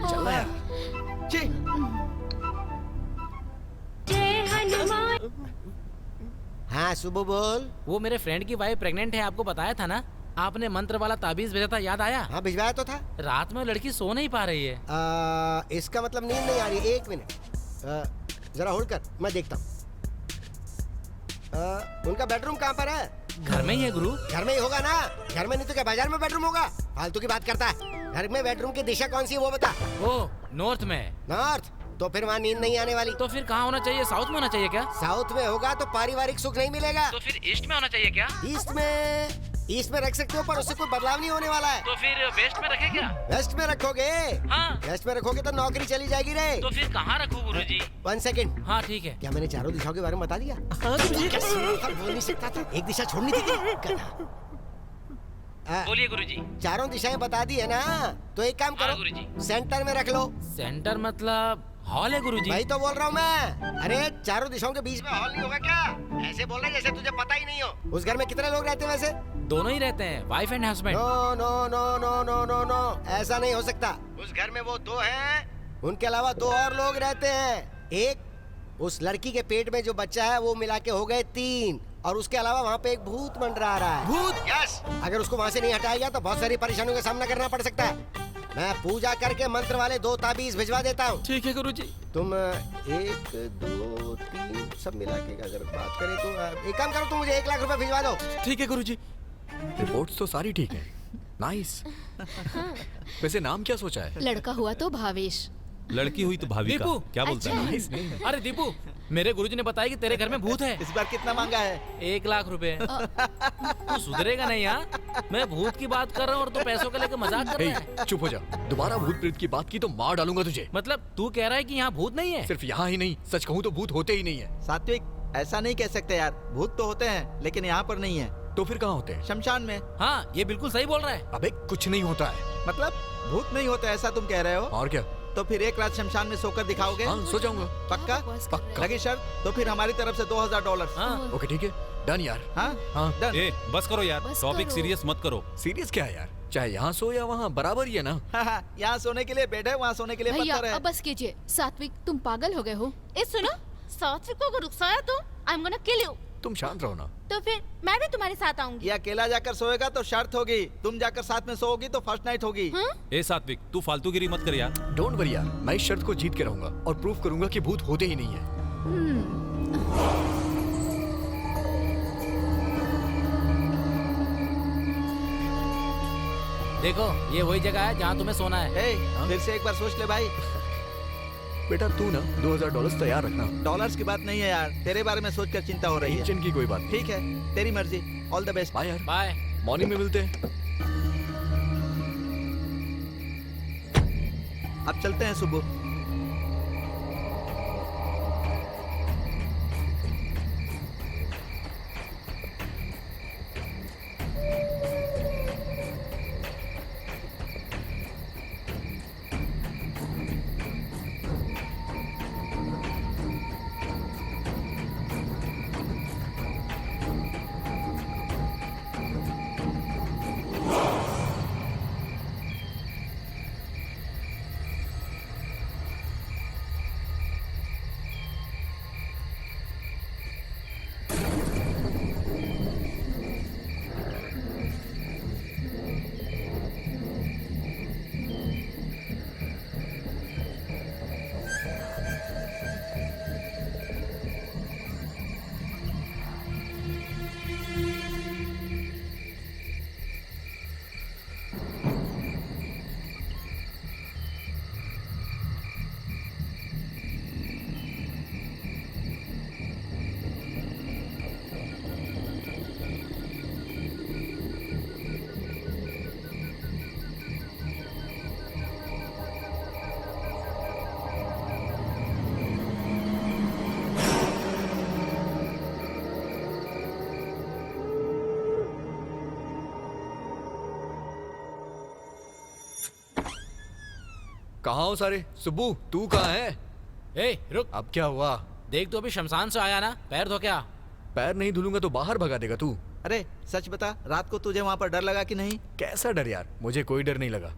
चल यार। छी। हाँ सुबह बोल। वो मेरे फ्रेंड की वाइफ प्रेग्नेंट है, आपको बताया था ना? आपने मंत्र वाला ताबीज भेजा था, याद आया? हाँ भिजवाया तो था। रात में लड़की सो नहीं पा रही है। इसका मतलब नींद नहीं आ रही। एक मिनट, जरा होल्ड कर, मैं देखता हूँ। उनका बेडरूम कहाँ पर है? घर में ही है गुरु। घर में ही होगा ना, घर में नहीं तो क्या बाजार में बेडरूम होगा? फालतू की बात करता है। घर में बेडरूम की दिशा कौन सी है वो बता। ओ, नॉर्थ में। नॉर्थ? तो फिर वहाँ नींद नहीं आने वाली। तो फिर कहाँ होना चाहिए? साउथ में होना चाहिए क्या? साउथ में होगा तो पारिवारिक सुख नहीं मिलेगा। तो फिर ईस्ट में होना चाहिए क्या? ईस्ट में रख सकते हो, पर उससे कोई बदलाव नहीं होने वाला है। तो फिर वेस्ट में रखे क्या? वेस्ट में रखोगे? हाँ। वेस्ट में रखोगे तो नौकरी चली जाएगी रे। तो फिर कहाँ रखूँ गुरुजी? 1 सेकंड। हाँ ठीक है। क्या मैंने चारों दिशाओं के बारे में बता दिया? बोल नहीं सकता था, एक दिशा छोड़नी थी। बोलिए गुरुजी। चारों दिशाएं बता दी है ना, तो एक काम करो, गुरुजी। सेंटर में रख लो। सेंटर मतलब हॉल है गुरुजी? वही तो बोल रहा हूँ मैं। अरे चारों दिशाओं के बीच में हॉल नहीं होगा क्या? ऐसे बोल रहे जैसे तुझे पता ही नहीं हो। उस घर में कितने लोग रहते हैं वैसे? दोनों ही रहते हैं, wife and husband. No no no no no no no, ऐसा नहीं हो सकता। उस घर में वो 2 हैं, उनके अलावा 2 और लोग रहते हैं। एक उस लड़की के पेट में जो बच्चा है वो मिला के हो गए 3, और उसके अलावा वहाँ पे एक भूत मंडरा रहा है। भूत? यस। अगर उसको वहाँ से नहीं हटाया गया तो बहुत सारी परेशानियों का सामना करना पड़ सकता है। मैं पूजा करके मंत्र वाले 2 ताबीज भिजवा देता हूँ। ठीक है गुरुजी। तुम 1 2 3 सब मिला के अगर बात करें तो एक काम करो, तुम मुझे 1 लाख रुपए भिजवा दो। ठीक है गुरुजी। रिपोर्ट्स तो सारी ठीक है। नाइस। वैसे नाम क्या सोचा है? लड़का हुआ तो भावेश, लड़की हुई तो भाविका। दीपू। क्या बोलता है? Nice name. अरे दीपू, मेरे गुरुजी ने बताया कि तेरे घर में भूत है। इस बार कितना मांगा है? 1 लाख रुपए। तू सुधरेगा नहीं यार? मैं भूत की बात कर रहा हूँ और तू पैसों के लेकर मजाक कर रहा है। चुप हो जा। दोबारा भूत प्रेत की बात की तो मार डालूंगा तुझे। मतलब तू कह रहा है कि यहाँ भूत नहीं है? सिर्फ यहाँ ही नहीं, सच कहूँ तो भूत होते ही नहीं है। सात्विक, ऐसा नहीं कह सकते यार। भूत तो होते हैं, लेकिन यहाँ पर नहीं है। तो फिर कहाँ होते हैं? शमशान में। हाँ, ये बिल्कुल सही बोल रहा है। अबे कुछ नहीं होता है। मतलब भूत नहीं होता ऐसा तुम कह रहे हो? और क्या? तो फिर 1 रात शमशान में सोकर दिखाओगे? हाँ, सो जाऊंगा। पक्का? पक्का। लगी शर्त? तो फिर हमारी तरफ से $2000। हाँ। ओके ठीक है, डन यार। हाँ हाँ डन। ए, बस करो यार, बस टॉपिक करो। सीरियस मत करो। सीरियस क्या है यार? चाहे यहाँ सो या वहाँ बराबर ही है ना। हाँ, यहाँ सोने के लिए बेड है, वहाँ सोने के लिए भैया पत्थर है। अब बस कीजिए। सात्विक, तुम पागल हो गए हो? ए सुनो, सात्विक को अगर उकसाया तो I am gonna kill you. तुम शांत रहो ना। तो फिर मैं भी तुम्हारे साथ आऊंगी। ये अकेला जाकर सोएगा तो शर्त होगी, तुम जाकर साथ में सोओगी तो फर्स्ट नाइट होगी। ए सात्विक, तू फालतूगिरी मत कर यार। डोंट वरी यार, मैं इस शर्त को जीत के रहूंगा और प्रूव करूंगा कि भूत होते ही नहीं है। देखो, ये वही जगह है जहाँ तुम्हें सोना है। फिर से एक बार सोच ले भाई। बेटा तू ना $2000 तैयार रखना। डॉलर्स की बात नहीं है यार, तेरे बारे में सोचकर चिंता हो रही है। टेंशन की कोई बात नहीं। ठीक है, तेरी मर्जी। All the best. बाय यार। बाय। मॉर्निंग में मिलते हैं। अब चलते हैं सुबह। कहाँ हो सारे? सुब्बू तू कहाँ है? ए रुक, अब क्या हुआ? देख तो अभी शमशान से आया ना, पैर धो क्या? पैर नहीं धुलूंगा तो बाहर भगा देगा तू। अरे सच बता, रात को तुझे वहाँ पर डर लगा कि नहीं? कैसा डर यार, मुझे कोई डर नहीं लगा।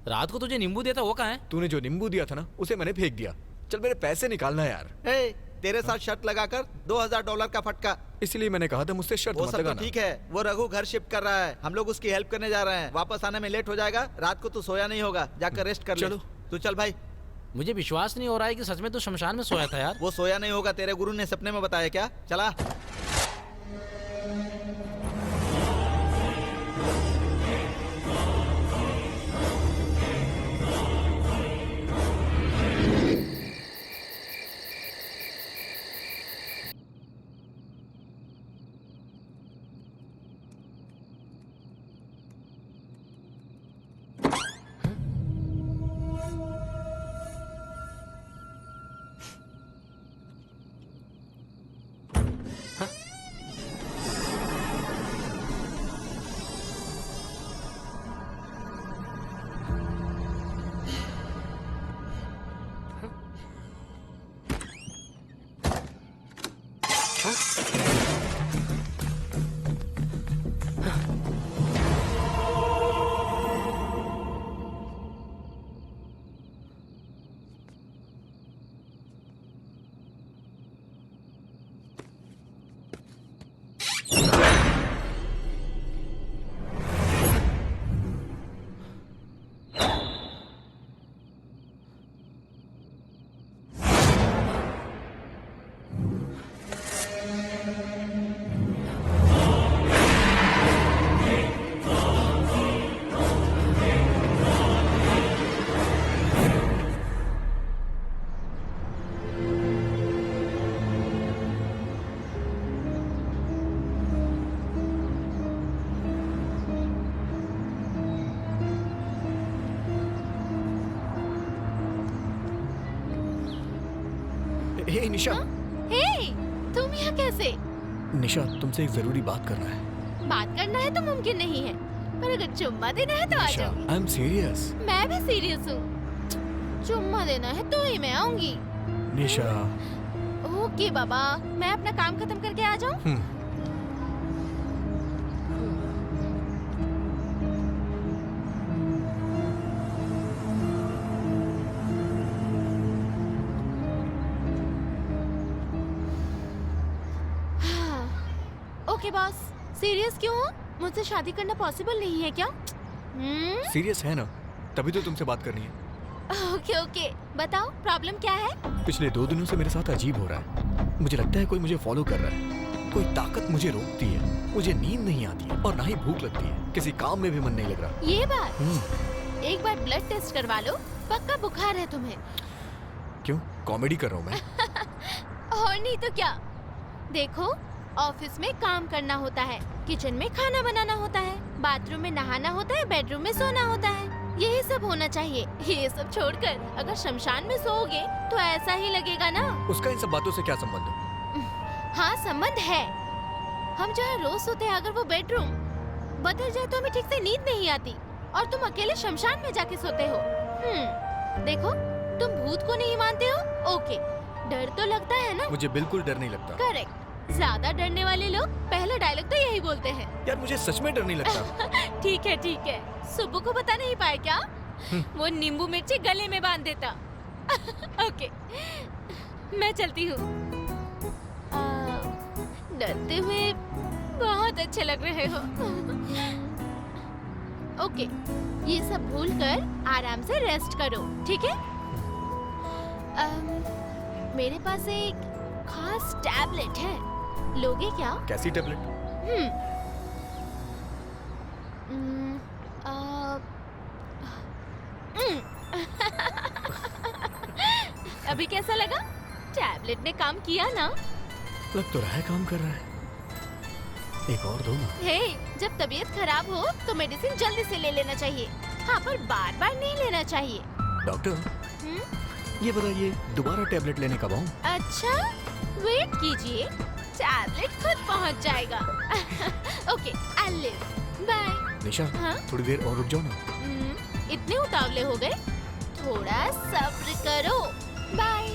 रात को तुझे नींबू दिया था वो कहाँ है? तूने जो नींबू दिया था ना उसे मैंने फेंक दिया। चल मेरे पैसे निकालना यार। ए, तेरे साथ शर्त लगाकर $2000 का फटका। इसलिए मैंने कहा था मुझसे शर्त वो मत सब तो लगाना। ठीक है, वो रघु घर शिफ्ट कर रहा है, हम लोग उसकी हेल्प करने जा रहे हैं। वापस आने में लेट हो जाएगा, रात को तू सोया नहीं होगा, जाकर रेस्ट कर ले। चलो। तू चल भाई। मुझे विश्वास नहीं हो रहा है कि सच में तू शमशान में सोया था यार। वो सोया नहीं होगा, तेरे गुरु ने सपने में बताया क्या? चला। हे निशा। हे, तुम यहाँ कैसे? निशा तुमसे एक जरूरी बात करना है। बात करना है तो मुमकिन नहीं है, पर अगर चुम्मा देना है तो आ निशा, जाओ। I am serious. मैं भी सीरियस हूँ। चुम्मा देना है तो ही मैं आऊंगी। निशा। ओके बाबा, मैं अपना काम खत्म करके आ जाऊँ? ओके बॉस, सीरियस क्यों हो? मुझसे शादी करना पॉसिबल नहीं है क्या? सीरियस है ना, तभी तो तुमसे बात करनी है। ओके ओके, बताओ प्रॉब्लम क्या है? पिछले 2 दिनों से मेरे साथ अजीब हो रहा है। मुझे लगता है कोई मुझे फॉलो कर रहा है। कोई ताकत मुझे रोकती है। मुझे नींद नहीं आती है और ना ही भूख लगती है। किसी काम में भी मन नहीं लग रहा। ये बात, एक बार ब्लड टेस्ट करवा लो, पक्का बुखार है तुम्हें। क्यों, कॉमेडी कर रहा हूँ मैं? और नहीं तो क्या। देखो, ऑफिस में काम करना होता है, किचन में खाना बनाना होता है, बाथरूम में नहाना होता है, बेडरूम में सोना होता है। यही सब होना चाहिए। ये सब छोड़कर अगर शमशान में सोओगे तो ऐसा ही लगेगा ना। उसका इन सब बातों से क्या संबंध है? हाँ संबंध है। हम जहाँ रोज सोते हैं, अगर वो बेडरूम बदल जाए तो हमें ठीक से नींद नहीं आती, और तुम अकेले शमशान में जाके सोते हो। देखो, तुम भूत को नहीं मानते हो, ओके, डर तो लगता है ना? मुझे बिल्कुल डर नहीं लगता। करेक्ट। ज्यादा डरने वाले लोग पहला डायलॉग तो यही बोलते हैं। यार मुझे सच में डर नहीं लगता। ठीक है। सुब्बू को बता नहीं पाए क्या? वो नींबू मिर्ची गले में बांध देता। ओके, मैं चलती हूँ। डरते हुए बहुत अच्छे लग रहे हो। ओके, ये सब भूलकर आराम से रेस्ट करो, ठीक है? मेरे पास एक खास टैबलेट है, लोगे क्या? कैसी टैबलेट? अभी कैसा लगा? टैबलेट ने काम किया ना? लग तो रहा है काम कर रहा है। एक और दो ना। हे, जब तबीयत खराब हो तो मेडिसिन जल्दी से ले लेना चाहिए। हाँ, पर बार बार नहीं लेना चाहिए। डॉक्टर, ये बताइए दोबारा टैबलेट लेने कब आऊं? अच्छा, वेट कीजिए, टैबलेट खुद पहुंच जाएगा। Okay, I live. बाय। निशा, हाँ? थोड़ी देर और रुक जाओ ना। इतने उतावले हो गए? थोड़ा सब्र करो। बाय।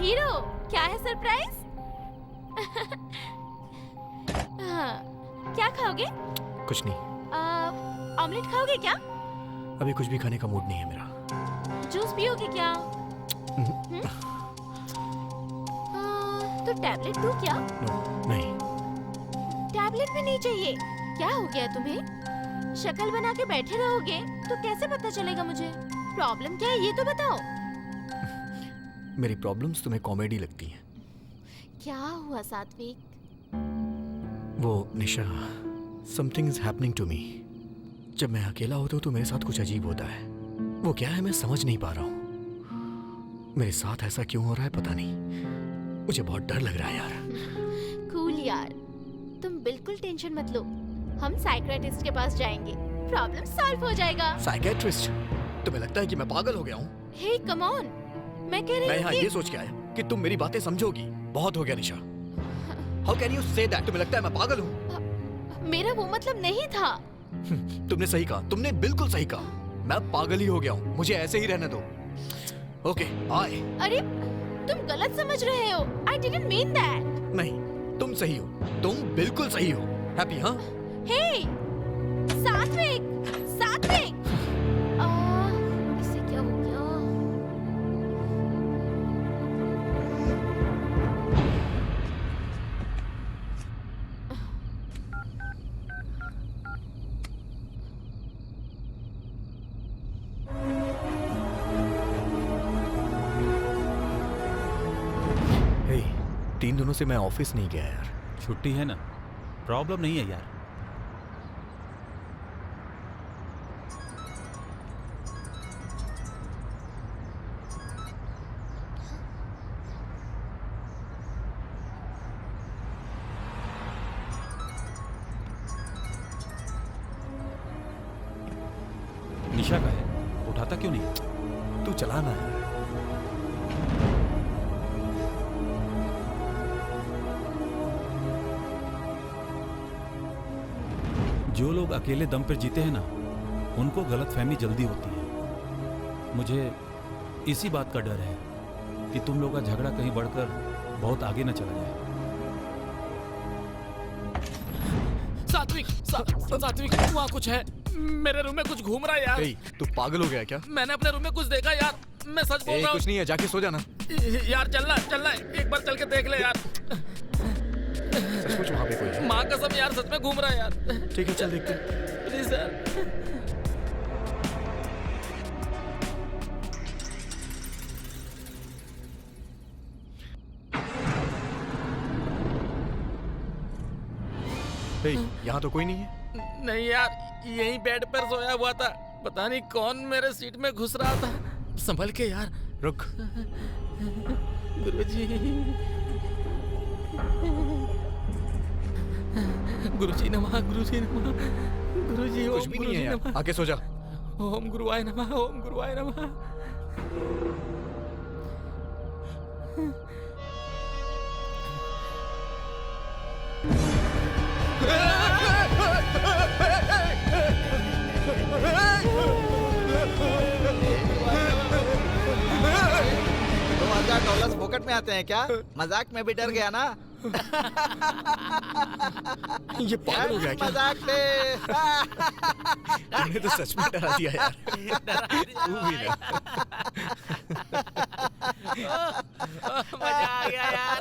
हीरो, क्या है सरप्राइज? हाँ, क्या खाओगे? कुछ नहीं। ऑमलेट खाओगे क्या? अभी कुछ भी खाने का मूड नहीं है मेरा। जूस पियोगे क्या? तो टैबलेट दूं क्या? नहीं। टैबलेट भी नहीं चाहिए? क्या हो गया तुम्हें? शक्ल बना के बैठे रहोगे तो कैसे पता चलेगा मुझे? प्रॉब्लम क्या है ये तो बताओ। मेरी प्रॉब्लम्स तुम्हें कॉमेडी लगती हैं। क्या हुआ सात्विक? वो Nisha, something is happening to me. जब मैं अकेला होता हूँ तो मेरे साथ कुछ अजीब होता है। वो क्या है मैं समझ नहीं पा रहा हूँ। मेरे साथ ऐसा क्यों हो रहा है पता नहीं। मुझे बहुत डर लग रहा है यार। कूल यार, तुम बिल्कुल टेंशन मत लो। हम साइकियाट्रिस्ट के पास जाएंगे, प्रॉब्लम सॉल्व हो जाएगा। साइकियाट्रिस्ट? तुम्हें लगता है कि मैं पागल हो गया हूँ? हे कम ऑन, मैं कह रही हूँ मैं यहाँ ये सोच के आया कि तुम मेरी बातें समझोगी। बहुत हो गया Nisha. How can you say that? तुम्हें लगता है मैं पागल हूँ? मेरा वो मतलब नहीं था। तुमने सही कहा, तुमने बिल्कुल सही कहा। मैं पागल ही हो गया हूँ, मुझे ऐसे ही रहने दो। Okay, bye. अरे तुम गलत समझ रहे हो। I didn't mean that. नहीं, तुम सही हो, तुम बिल्कुल सही हो। हैप्पी? हाँ। हे सात्विक, सात्विक, इससे क्या हो गया? हे, 3 दिनों से मैं ऑफिस नहीं गया यार। छुट्टी है ना, प्रॉब्लम नहीं है यार। निशा का है, उठाता क्यों नहीं? तू चलाना है। जो लोग अकेले दम पर जीते हैं ना, उनको गलतफहमी जल्दी होती है। मुझे इसी बात का डर है कि तुम लोग का झगड़ा कहीं बढ़कर बहुत आगे न चला जाए। सात्विक, वहाँ कुछ है। मेरे रूम में कुछ घूम रहा है यार। तू पागल हो गया क्या? मैंने अपने रूम में कुछ देखा यार, मैं सच बोल रहा हूँ। कुछ नहीं है, जाके सो जाना। यार चलना है, एक बार चल के देख ले यार। सचमुच वहाँ पे कोई है? माँ कसम यार, सच में घूम रहा है यार। ठीक है, चल देखते हैं। प्लीज यार। यहाँ तो कोई नहीं है। नहीं यार, यहीं बेड पर सोया हुआ था। पता नहीं कौन मेरे सीट में घुस रहा था। संभल के यार। रुक। गुरुजी, गुरुजी नमः, गुरुजी नमः, गुरुजी कुछ भी नहीं है यार, आके सो जा। ओम गुरुवाय नमः, ओम गुरुवाय नमः। $2000 पॉकेट में आते हैं क्या? मजाक में भी डर गया ना? ये पागल हो गया क्या? मजाक थे। मैंने तो सच में डरा दिया यार। तू भी ना। मजा आ गया यार।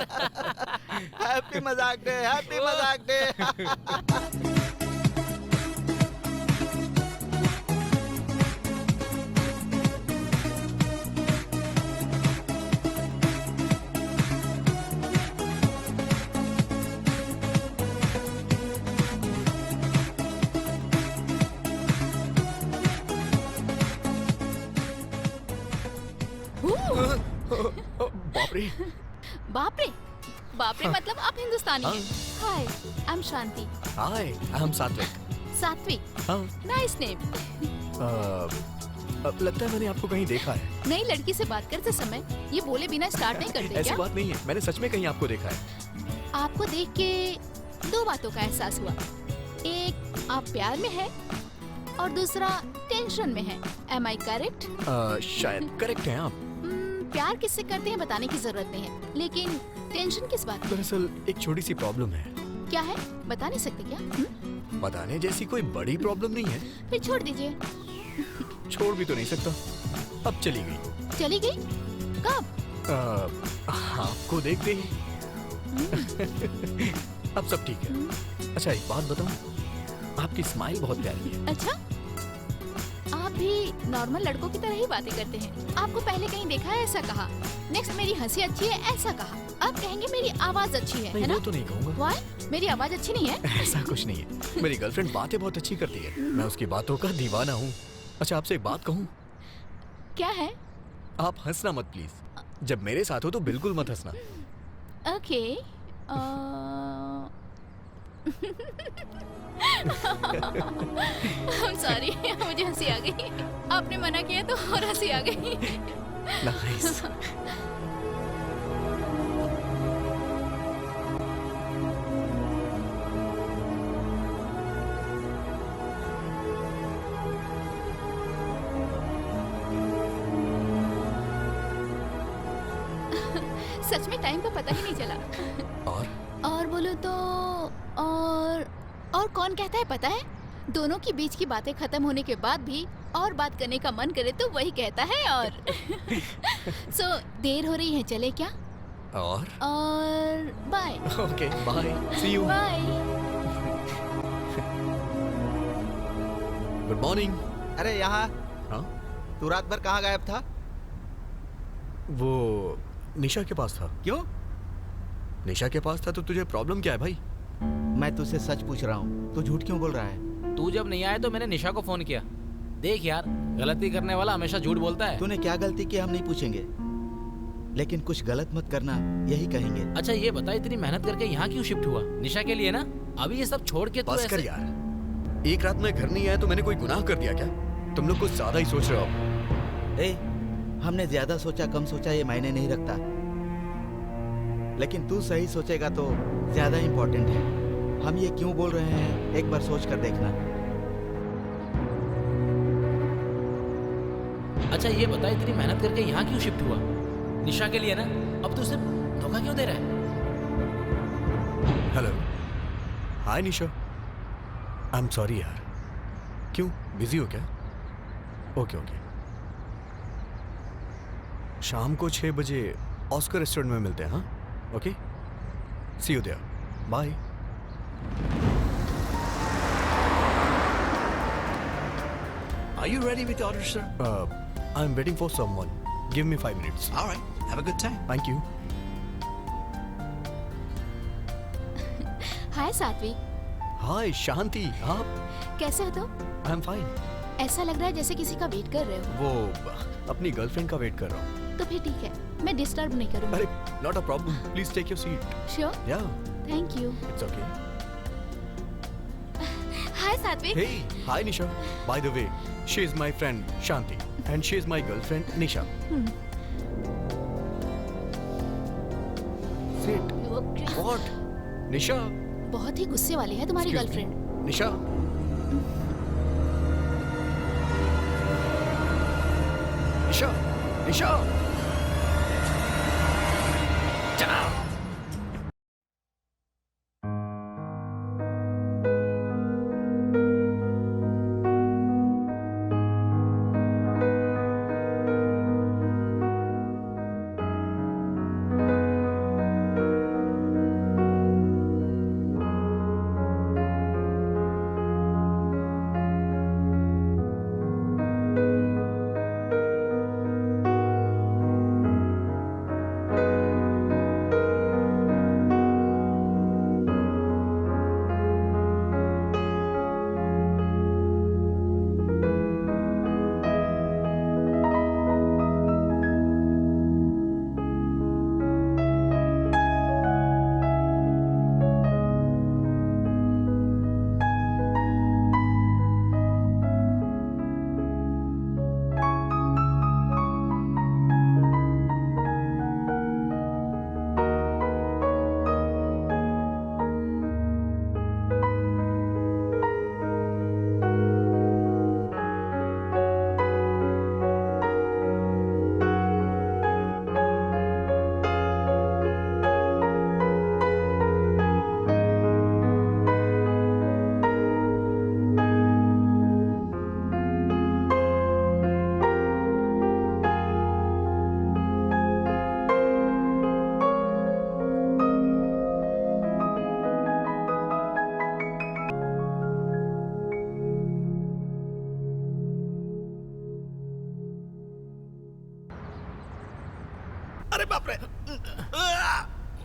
हैप्पी मजाक डे, हैप्पी मजाक डे। बाप रे। बाप रे, बाप रे मतलब आप हिंदुस्तानी हैं। हाय, I am Shanti. Hi, I am सात्विक। सात्विक, हाँ। Nice name. लगता है मैंने आपको कहीं देखा है। नई लड़की से बात करते समय ये बोले बिना स्टार्ट नहीं करते ऐसी क्या? बात नहीं है, मैंने सच में कहीं आपको देखा है। आपको देख के दो बातों का एहसास हुआ। एक, आप प्यार में हैं और दूसरा टेंशन में है। Am I correct? शायद करेक्ट हैं आप। प्यार किससे करते हैं बताने की जरूरत नहीं है, लेकिन टेंशन किस बात की? दरअसल एक छोटी सी प्रॉब्लम है। क्या है बता नहीं सकते क्या? बताने जैसी कोई बड़ी प्रॉब्लम नहीं है। फिर छोड़ दीजिए। छोड़ भी तो नहीं सकता। अब चली गई। चली गई? कब? आपको देखते ही। अब सब ठीक है। अच्छा एक बात बताऊं, आपकी स्माइल बहुत प्यारी है। अच्छा, आप भी नॉर्मल लड़कों की तरह ही बातें करते हैं। आपको पहले कहीं देखा है ऐसा कहा। नेक्स्ट मेरी हंसी अच्छी है ऐसा कहा। अब कहेंगे मेरी आवाज अच्छी है नहीं, ना? वो तो नहीं कहूँगा। Why? मेरी आवाज अच्छी नहीं है? ऐसा कुछ नहीं है। मेरी गर्लफ्रेंड बातें बहुत अच्छी करती है। मैं उसकी बातों का दीवाना हूँ। अच्छा आपसे एक बात कहूँ? क्या है? आप हंसना मत प्लीज। जब मेरे साथ हो तो बिल्कुल मत हंसना। ओके। सॉरी, मुझे हंसी आ गई। आपने मना किया तो और हंसी आ गई। नाइस। सच में टाइम का पता ही नहीं चला। और बोलो तो और कौन कहता है पता है? दोनों की बीच की बातें खत्म होने के बाद भी और बात करने का मन करे तो वही कहता है। और सो देर हो रही है, चले क्या? और bye. Okay bye, see you. Bye. Good morning. अरे यहाँ हाँ? तू रात भर कहाँ गायब था? वो निशा के पास था। क्यों? निशा के पास था तो तुझे प्रॉब्लम क्या है भाई? मैं तुझसे सच पूछ रहा हूँ, तू झूठ क्यों बोल रहा है? तू जब नहीं आया तो मैंने निशा को फोन किया। देख यार, गलती करने वाला हमेशा झूठ बोलता है। तूने क्या गलती की हम नहीं पूछेंगे, लेकिन कुछ गलत मत करना यही कहेंगे। अच्छा ये बता, इतनी मेहनत करके यहाँ क्यों शिफ्ट हुआ? निशा के लिए ना? अभी ये सब छोड़ के तू बस कर ऐसे... यार, एक रात में घर नहीं आया तो मैंने कोई गुनाह कर दिया क्या? तुम लोग कुछ ज्यादा ही सोच रहे हो। ए, हमने ज्यादा सोचा कम सोचा ये मायने नहीं रखता, लेकिन तू सही सोचेगा तो ज्यादा इम्पोर्टेंट है। हम ये क्यों बोल रहे हैं एक बार सोच कर देखना। अच्छा ये बता, इतनी मेहनत करके यहाँ क्यों शिफ्ट हुआ? निशा के लिए ना? अब तू उसे धोखा क्यों दे रहा है? Hello, hi Nisha. I am sorry यार। क्यों, बिजी हो क्या? ओके ओके, शाम को 6 बजे ऑस्कर रेस्टोरेंट में मिलते हैं। हाँ okay, see you there, bye. Are you ready with the order, sir? I'm waiting for someone. Give me 5 minutes. All right. Have a good time. Thank you. हाय सात्विक। हाय शांति, आप कैसे हो तुम? I'm fine. ऐसा लग रहा है जैसे किसी का वेट कर रहे हो। वो अपनी गर्लफ्रेंड का वेट कर रहा हूँ। तो फिर ठीक है, मैं डिस्टर्ब नहीं करूँगी। अरे not a problem. Please take your seat. Sure? Yeah. Thank you. It's okay. हाय सात्विक। Hey, hi Nisha. By the way, she is my friend Shanti and she is my girlfriend Nisha. Sit. What? Nisha. बहुत ही गुस्से वाली है तुम्हारी Excuse me. Girlfriend. Nisha. Nisha. Nisha. अरे बाप रे।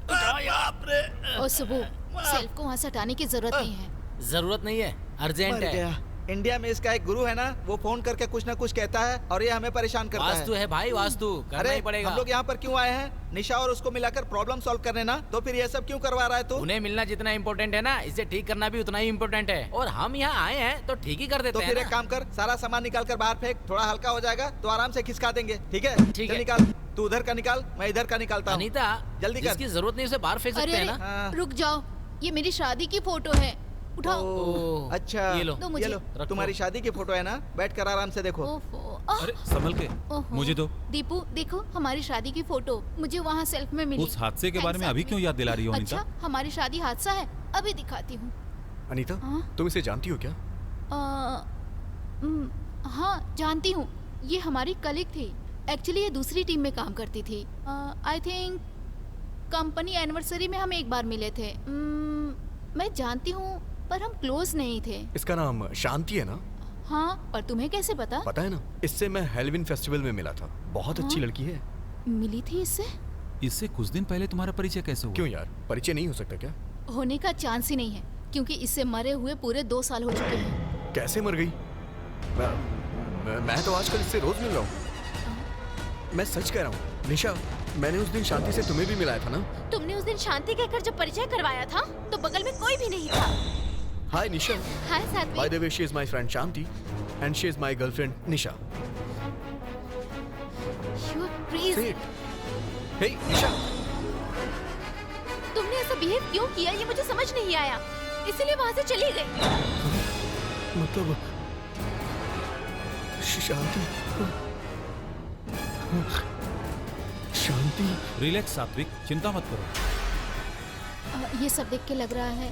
बाप रे। ओ सुबू, सेल्फ को वहाँ से हटाने की जरूरत नहीं है। जरूरत नहीं है, अर्जेंट मर है। गया। इंडिया में इसका एक गुरु है ना, वो फोन करके कुछ ना कुछ कहता है और ये हमें परेशान करता है। वास्तु है भाई, वास्तु करना अरे ही पड़ेगा। हम लोग यहाँ पर क्यों आए हैं? निशा और उसको मिलाकर प्रॉब्लम सॉल्व करने ना, तो फिर ये सब क्यों करवा रहा है तू? उन्हें मिलना जितना इम्पोर्टेंट है ना, इसे ठीक करना भी उतना ही इम्पोर्टेंट है। और हम यहाँ आए हैं तो ठीक ही कर देते तो हैं फिर ना। एक काम कर, सारा सामान निकाल कर बाहर फेंक, थोड़ा हल्का हो जाएगा तो आराम से खिसका देंगे। ठीक है? ठीक चल है। निकाल, तू उधर का निकाल, मैं इधर का निकालता हूँ। अनीता, जल्दी कर। जिसकी जरूरत नहीं उसे बाहर फेंक सकते अरे हैं ना। हाँ। रुक जाओ, ये मेरी शादी की फोटो है, उठाओ। ओह, अच्छा, ये लो। दो मुझे। ये लो, रखो। तुम्हारी शादी की फोटो है ना, बैठ कर आराम से देखो। ओफो, आह, अरे संभल के, ओहो। मुझे दो। दीपू देखो, हमारी शादी की फोटो मुझे वहाँ सेल्फ में मिली। उस हादसे के बारे में Thanks, अभी क्यों याद दिला रही हो अच्छा, अनीता? हमारी शादी हादसा है, अभी दिखाती हूँ। अनीता, हाँ? तुम इसे जानती हो क्या? हाँ जानती हूँ, ये हमारी कलीग थी। एक्चुअली ये दूसरी टीम में काम करती थी। आई थिंक कंपनी एनिवर्सरी में हम एक बार मिले थे। मैं जानती हूँ पर हम क्लोज नहीं थे। इसका नाम शांति है ना? हाँ, पर तुम्हें कैसे पता? पता है ना, इससे मैं हेलोवीन फेस्टिवल में मिला था। बहुत अच्छी हाँ? लड़की है। मिली थी इससे? इससे कुछ दिन पहले तुम्हारा परिचय कैसे हुआ? क्यों यार, परिचय नहीं हो सकता क्या? होने का चांस ही नहीं है, क्योंकि इससे मरे हुए पूरे 2 साल हो चुके हैं। कैसे मर गई? मैं तो आजकल इससे रोज मिल रहा हूँ। मैं सच कह रहा हूँ निशा, मैंने उस दिन शांति से तुम्हें भी मिलाया था ना? तुमने उस दिन शांति कहकर जब परिचय करवाया था तो बगल में कोई भी नहीं था। हाय निशा। हाय सात्विक। By the way, she is my friend Shanti and she is my girlfriend Nisha. You please। Say it. Hey निशा। तुमने ऐसा बिहेव क्यों किया ये मुझे समझ नहीं आया, इसीलिए वहाँ से चली गई। मतलब शांति। शांति। रिलैक्स सात्विक, चिंता मत करो। ये सब देख के लग रहा है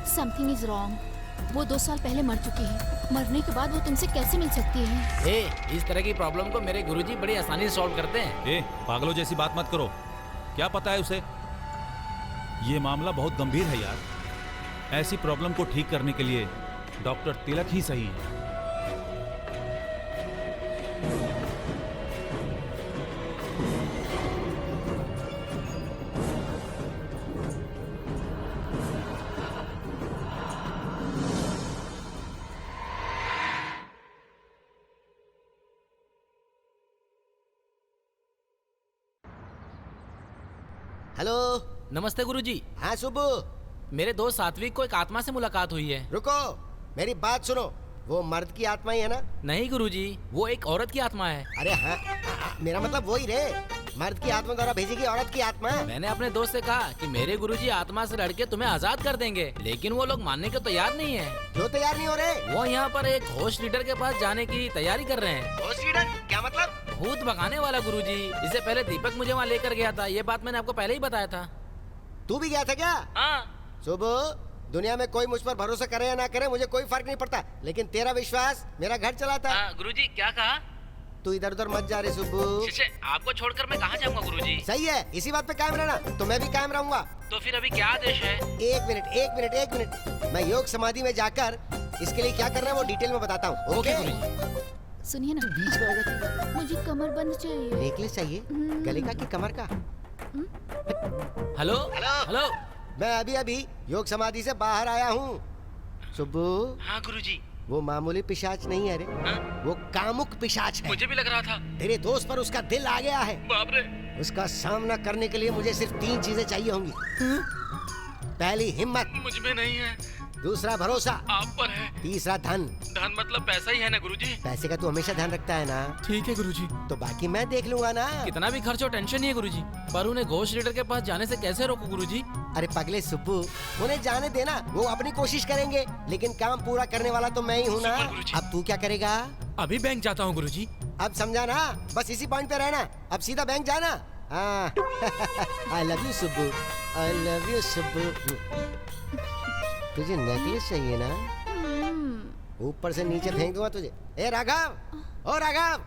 समथिंग इज रॉन्ग। वो 2 साल पहले मर चुकी है, मरने के बाद वो तुमसे कैसे मिल सकती है? इस तरह की प्रॉब्लम को मेरे गुरुजी बड़ी आसानी से सॉल्व करते हैं। पागलों जैसी बात मत करो। क्या पता है उसे? ये मामला बहुत गंभीर है यार। ऐसी प्रॉब्लम को ठीक करने के लिए डॉक्टर तिलक ही सही है। हेलो। नमस्ते गुरुजी। हाँ सुब्बू। मेरे दोस्त सात्विक को एक आत्मा से मुलाकात हुई है। रुको, मेरी बात सुनो, वो मर्द की आत्मा ही है ना? नहीं गुरुजी, वो एक औरत की आत्मा है। अरे हाँ, मेरा मतलब वही रे, मर्द की आत्मा द्वारा भेजी गई औरत की आत्मा। मैंने अपने दोस्त से कहा कि मेरे गुरुजी आत्मा से लड़के तुम्हें आजाद कर देंगे, लेकिन वो लोग मानने को तैयार नहीं है। क्यों तैयार नहीं हो रहे? वो यहाँ पर एक होस्ट लीडर के पास जाने की तैयारी कर रहे हैं। होस्ट लीडर क्या मतलब? भूत भगाने वाला गुरुजी। इससे पहले दीपक मुझे वहाँ लेकर गया था, ये बात मैंने आपको पहले ही बताया था। तू भी गया था क्या? हाँ। सुबह, दुनिया में कोई मुझ पर भरोसा करे या ना करे मुझे कोई फर्क नहीं पड़ता, लेकिन तेरा विश्वास मेरा घर चलाता। गुरुजी क्या कहा? तू इधर उधर मत जा रे सुब्बू। आपको छोड़कर मैं कहाँ जाऊँगा गुरुजी? सही है, इसी बात पे कायम रहना, तो मैं भी कायम रहूंगा। तो फिर अभी क्या आदेश है? एक मिनट, मैं योग समाधि में जाकर इसके लिए क्या करना है वो डिटेल में बताता हूँ। ओके? सुनिए ना, बीच में आ जाती। मुझे कमर बंद चाहिए। नेकलेस चाहिए? गले का कि कमर का? हेलो हेलो, मैं अभी योग समाधि से बाहर आया हूँ। सुब्बू। हाँ गुरुजी। वो मामूली पिशाच नहीं है रे, वो कामुक पिशाच है। मुझे भी लग रहा था। तेरे दोस्त पर उसका दिल आ गया है। बाप रे। उसका सामना करने के लिए मुझे सिर्फ 3 चीजें चाहिए होंगी। पहली हिम्मत, मुझ में नहीं है। दूसरा भरोसा, आप पर है। तीसरा धन। धन मतलब पैसा ही है ना गुरुजी? पैसे का तू हमेशा ध्यान रखता है ना? ठीक है गुरुजी। तो बाकी मैं देख लूंगा ना। कितना भी खर्च हो टेंशन नहीं है गुरुजी, पर उन्हें घोष लीडर के पास जाने से कैसे रोकूं गुरुजी? अरे पगले सुब्बू, उन्हें जाने देना, वो अपनी कोशिश करेंगे, लेकिन काम पूरा करने वाला तो मैं ही हूँ ना। अब तू क्या करेगा? अभी बैंक जाता हूँ गुरुजी। अब समझा ना, बस इसी पॉइंट पे रहना, अब सीधा बैंक जाना। I love you Subbu, I love you Subbu. तुझे नेकलेस चाहिए ना? ऊपर से नीचे फेंक दूंगा तुझे। ए राघव, ओ राघव।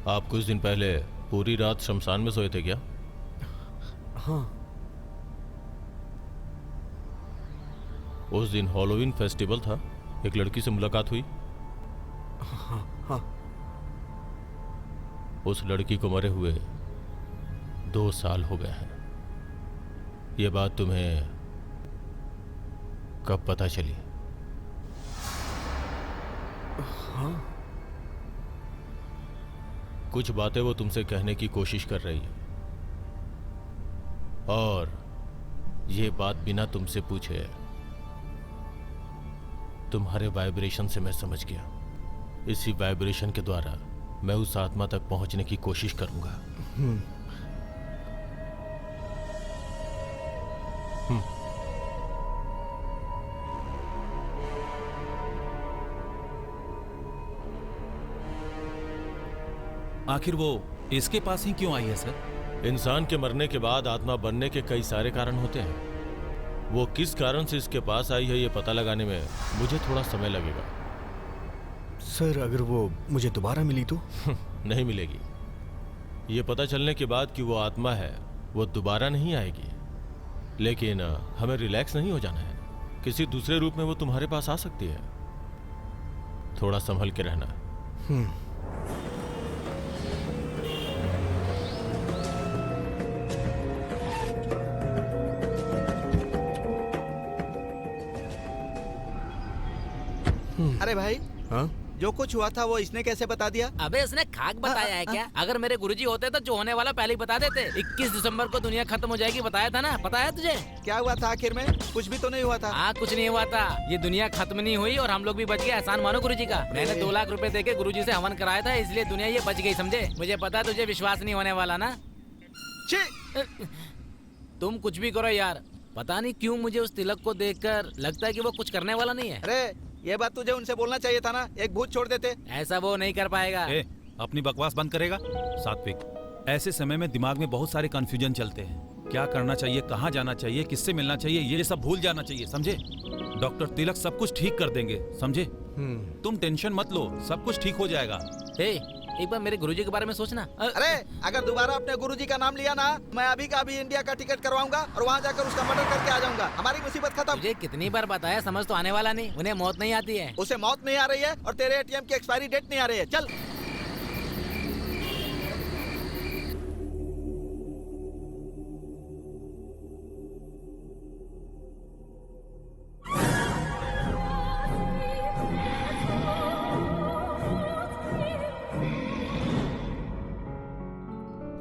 आप कुछ दिन पहले पूरी रात शमशान में सोए थे क्या? हाँ। उस दिन हॉलोवीन फेस्टिवल था, एक लड़की से मुलाकात हुई। हाँ। उस लड़की को मरे हुए 2 साल हो गए हैं। ये बात तुम्हें कब पता चली? हाँ। कुछ बातें वो तुमसे कहने की कोशिश कर रही है, और ये बात बिना तुमसे पूछे तुम्हारे वाइब्रेशन से मैं समझ गया। इसी वाइब्रेशन के द्वारा मैं उस आत्मा तक पहुंचने की कोशिश करूंगा। आखिर वो इसके पास ही क्यों आई है सर? इंसान के मरने के बाद आत्मा बनने के कई सारे कारण होते हैं। वो किस कारण से इसके पास आई है ये पता लगाने में मुझे थोड़ा समय लगेगा। सर, अगर वो मुझे दोबारा मिली तो? नहीं मिलेगी। ये पता चलने के बाद कि वो आत्मा है, वो दोबारा नहीं आएगी। लेकिन हमें रिलैक्स नहीं हो जाना है। किसी दूसरे रूप में वो तुम्हारे पास आ सकती है। थोड़ा संभल के रहना। अरे भाई, हाँ? जो कुछ हुआ था वो इसने कैसे बता दिया? अबे इसने खाक बताया है क्या? अगर मेरे गुरुजी होते तो जो होने वाला पहले ही बता देते। 21 दिसंबर को दुनिया खत्म हो जाएगी, बताया था ना? पता है तुझे? क्या हुआ था आखिर में? कुछ भी तो नहीं हुआ था। हाँ, कुछ नहीं हुआ था। ये दुनिया खत्म नहीं हुई और हम लोग भी बच गए। एहसान मानो गुरुजी का। मैंने 2 लाख रुपए देके गुरुजी से हवन कराया था, इसलिए दुनिया ये बच गई, समझे? मुझे पता तुझे विश्वास नहीं होने वाला ना। तुम कुछ भी करो यार, पता नहीं क्यों मुझे उस तिलक को देखकर लगता है कि वो कुछ करने वाला नहीं है। अरे ये बात तुझे उनसे बोलना चाहिए था ना, एक भूत छोड़ देते। ऐसा वो नहीं कर पाएगा। अपनी बकवास बंद करेगा? सात्विक, ऐसे समय में दिमाग में बहुत सारे कंफ्यूजन चलते हैं। क्या करना चाहिए, कहाँ जाना चाहिए, किससे मिलना चाहिए, ये सब भूल जाना चाहिए, समझे? डॉक्टर तिलक सब कुछ ठीक कर देंगे, समझे? तुम टेंशन मत लो, सब कुछ ठीक हो जाएगा। एक बार मेरे गुरुजी के बारे में सोचना। अरे अगर दोबारा अपने गुरुजी का नाम लिया ना, मैं अभी का अभी इंडिया का टिकट करवाऊंगा और वहाँ जाकर उसका मर्डर करके आ जाऊंगा। हमारी मुसीबत खत्म। मुझे कितनी बार बताया, समझ तो आने वाला नहीं, उन्हें मौत नहीं आती है। उसे मौत नहीं आ रही है और तेरे एटीएम की एक्सपायरी डेट नहीं आ रही है। चल।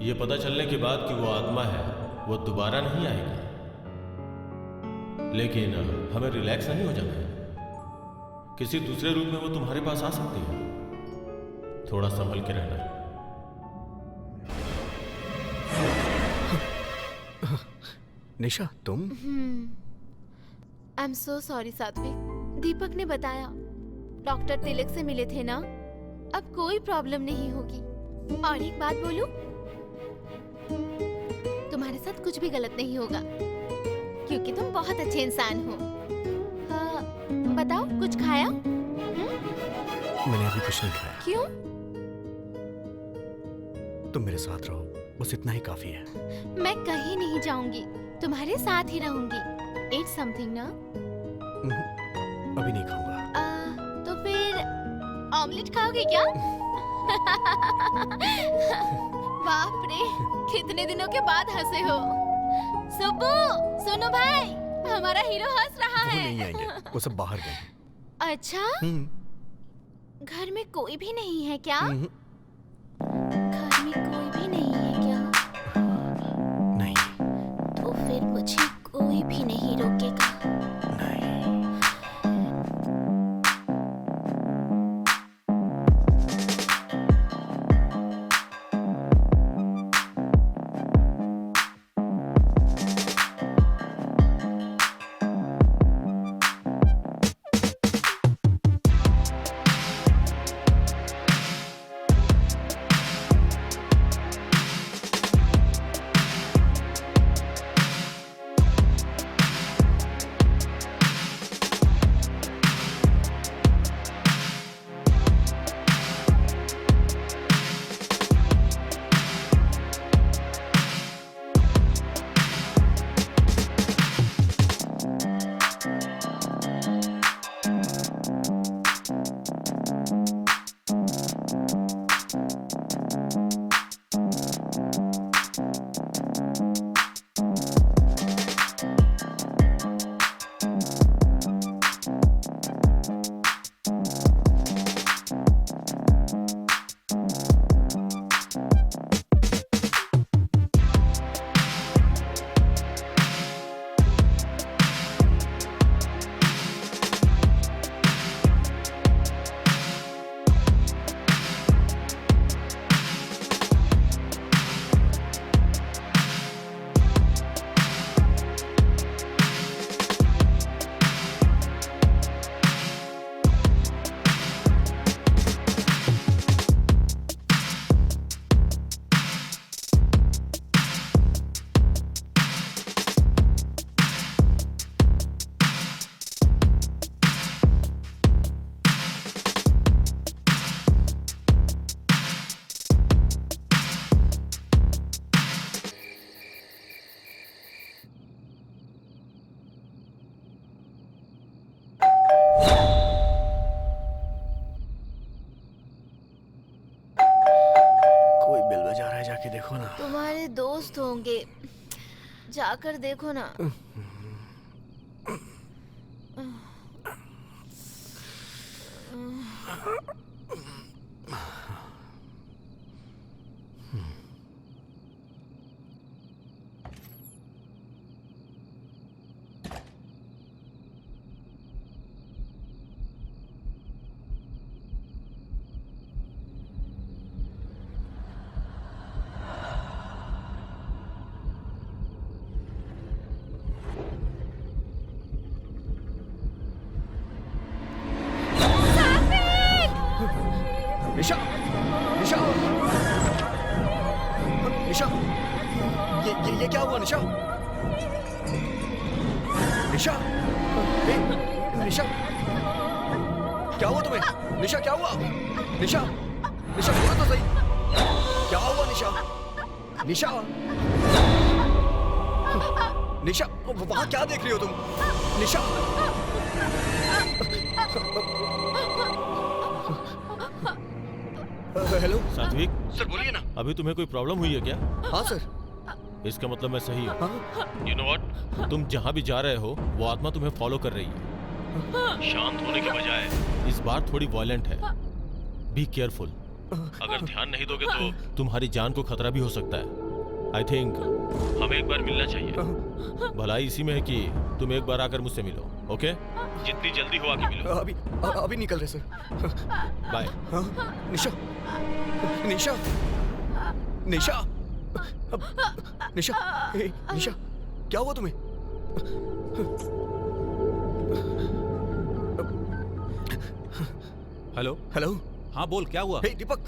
ये पता चलने के बाद कि वो आत्मा है, वो दोबारा नहीं आएगी। लेकिन हमें रिलैक्स नहीं हो जाना है। किसी दूसरे रूप में वो तुम्हारे पास आ सकती है। थोड़ा संभल के रहना। निशा, तुम? आई एम सो सॉरी सात्विक। दीपक ने बताया, डॉक्टर तिलक से मिले थे ना, अब कोई प्रॉब्लम नहीं होगी। और एक बात बोलूं, तुम्हारे साथ कुछ भी गलत नहीं होगा, क्योंकि तुम बहुत अच्छे इंसान हो। बताओ, कुछ खाया? मैंने अभी कुछ नहीं खाया। क्यों? तुम मेरे साथ रहो, बस इतना ही काफी है। मैं कहीं नहीं जाऊंगी, तुम्हारे साथ ही रहूंगी। Eat something ना? अभी नहीं खाऊंगा। तो फिर ऑमलेट खाओगे क्या? बाप रे, कितने दिनों के बाद हंसे हो। सुब्बू, सुनो भाई, हमारा हीरो हंस रहा है। वो नहीं आएंगे, वो सब बाहर गए। अच्छा? घर में कोई भी नहीं है क्या? घर में कोई भी नहीं है क्या? नहीं। तो फिर मुझे कोई भी नहीं रोकेगा। जाके देखो ना। तुम्हारे दोस्त होंगे, जाकर देखो ना। निशा, निशा, निशा, ये क्या हुआ निशा? निशा, निशा, क्या हुआ तुम्हें? निशा क्या हुआ? निशा, निशा बोलो तो सही, क्या हुआ निशा? निशा, निशा वहां क्या देख रही हो तुम? निशा, हेलो सात्विक, सर बोलिए ना। अभी तुम्हें कोई प्रॉब्लम हुई है क्या? हाँ सर। इसका मतलब मैं सही हूँ। हाँ? यू नो व्हाट, तुम जहाँ भी जा रहे हो वो आत्मा तुम्हें फॉलो कर रही है। शांत होने के बजाय इस बार थोड़ी वायलेंट है। Be careful. अगर ध्यान नहीं दोगे तो तुम्हारी जान को खतरा भी हो सकता है। आई थिंक हमें एक बार मिलना चाहिए। भलाई इसी में है कि तुम एक बार आकर मुझसे मिलो, ओके? जितनी जल्दी हो आके मिलो। अभी निकल रहे सर। बाय। निशा, निशा, निशा, निशा, निशा, क्या हुआ तुम्हें? हेलो हेलो, हाँ बोल, क्या हुआ? हे दीपक,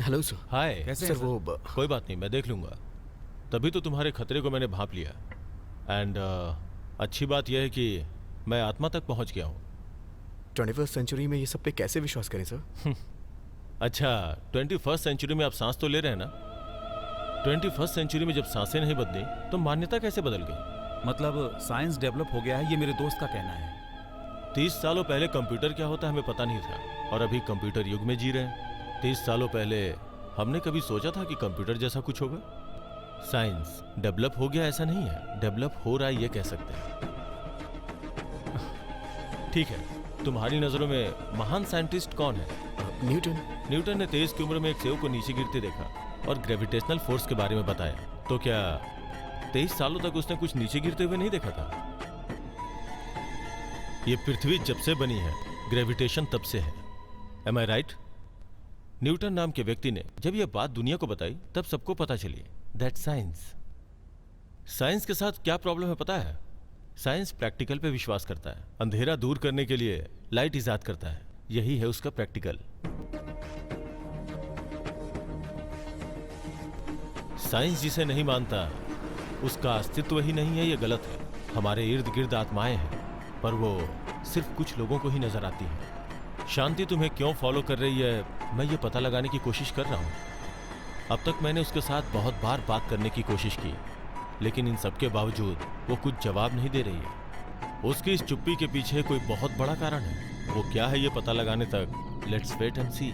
हेलो सर। हाय। कैसे सर हैं वो कोई बात नहीं, मैं देख लूंगा। तभी तो तुम्हारे खतरे को मैंने भांप लिया। एंड अच्छी बात यह है कि मैं आत्मा तक पहुंच गया हूँ। 21st सेंचुरी में ये सब पे कैसे विश्वास करें सर? अच्छा, 21st सेंचुरी में आप सांस तो ले रहे हैं ना? 21st सेंचुरी में जब सांसें नहीं बदली तो मान्यता कैसे बदल गई? मतलब साइंस डेवलप हो गया है, ये मेरे दोस्त का कहना है। 30 सालों पहले कंप्यूटर क्या होता हमें पता नहीं था, और अभी कंप्यूटर युग में जी रहे हैं। 30 सालों पहले हमने कभी सोचा था कि कंप्यूटर जैसा कुछ होगा? साइंस डेवलप हो गया ऐसा नहीं है, डेवलप हो रहा है ये कह सकते हैं। ठीक है, तुम्हारी नजरों में महान साइंटिस्ट कौन है? न्यूटन। न्यूटन ने 23 की उम्र में एक सेव को नीचे गिरते देखा और ग्रेविटेशनल फोर्स के बारे में बताया। तो क्या 23 सालों तक उसने कुछ नीचे गिरते हुए नहीं देखा था? ये पृथ्वी जब से बनी है, ग्रेविटेशन तब से है। Am I right? न्यूटन नाम के व्यक्ति ने जब यह बात दुनिया को बताई तब सबको पता चली दैट साइंस। साइंस के साथ क्या प्रॉब्लम है पता है? साइंस प्रैक्टिकल पे विश्वास करता है। अंधेरा दूर करने के लिए लाइट इजाद करता है, यही है उसका प्रैक्टिकल। साइंस जिसे नहीं मानता उसका अस्तित्व ही नहीं है, ये गलत है। हमारे इर्द गिर्द आत्माएं हैं, पर वो सिर्फ कुछ लोगों को ही नजर आती है। शांति तुम्हें क्यों फॉलो कर रही है, मैं ये पता लगाने की कोशिश कर रहा हूं। अब तक मैंने उसके साथ बहुत बार बात करने की कोशिश की, लेकिन इन सब के बावजूद वो कुछ जवाब नहीं दे रही है। उसकी इस चुप्पी के पीछे कोई बहुत बड़ा कारण है। वो क्या है ये पता लगाने तक लेट्स वेट एंड सी।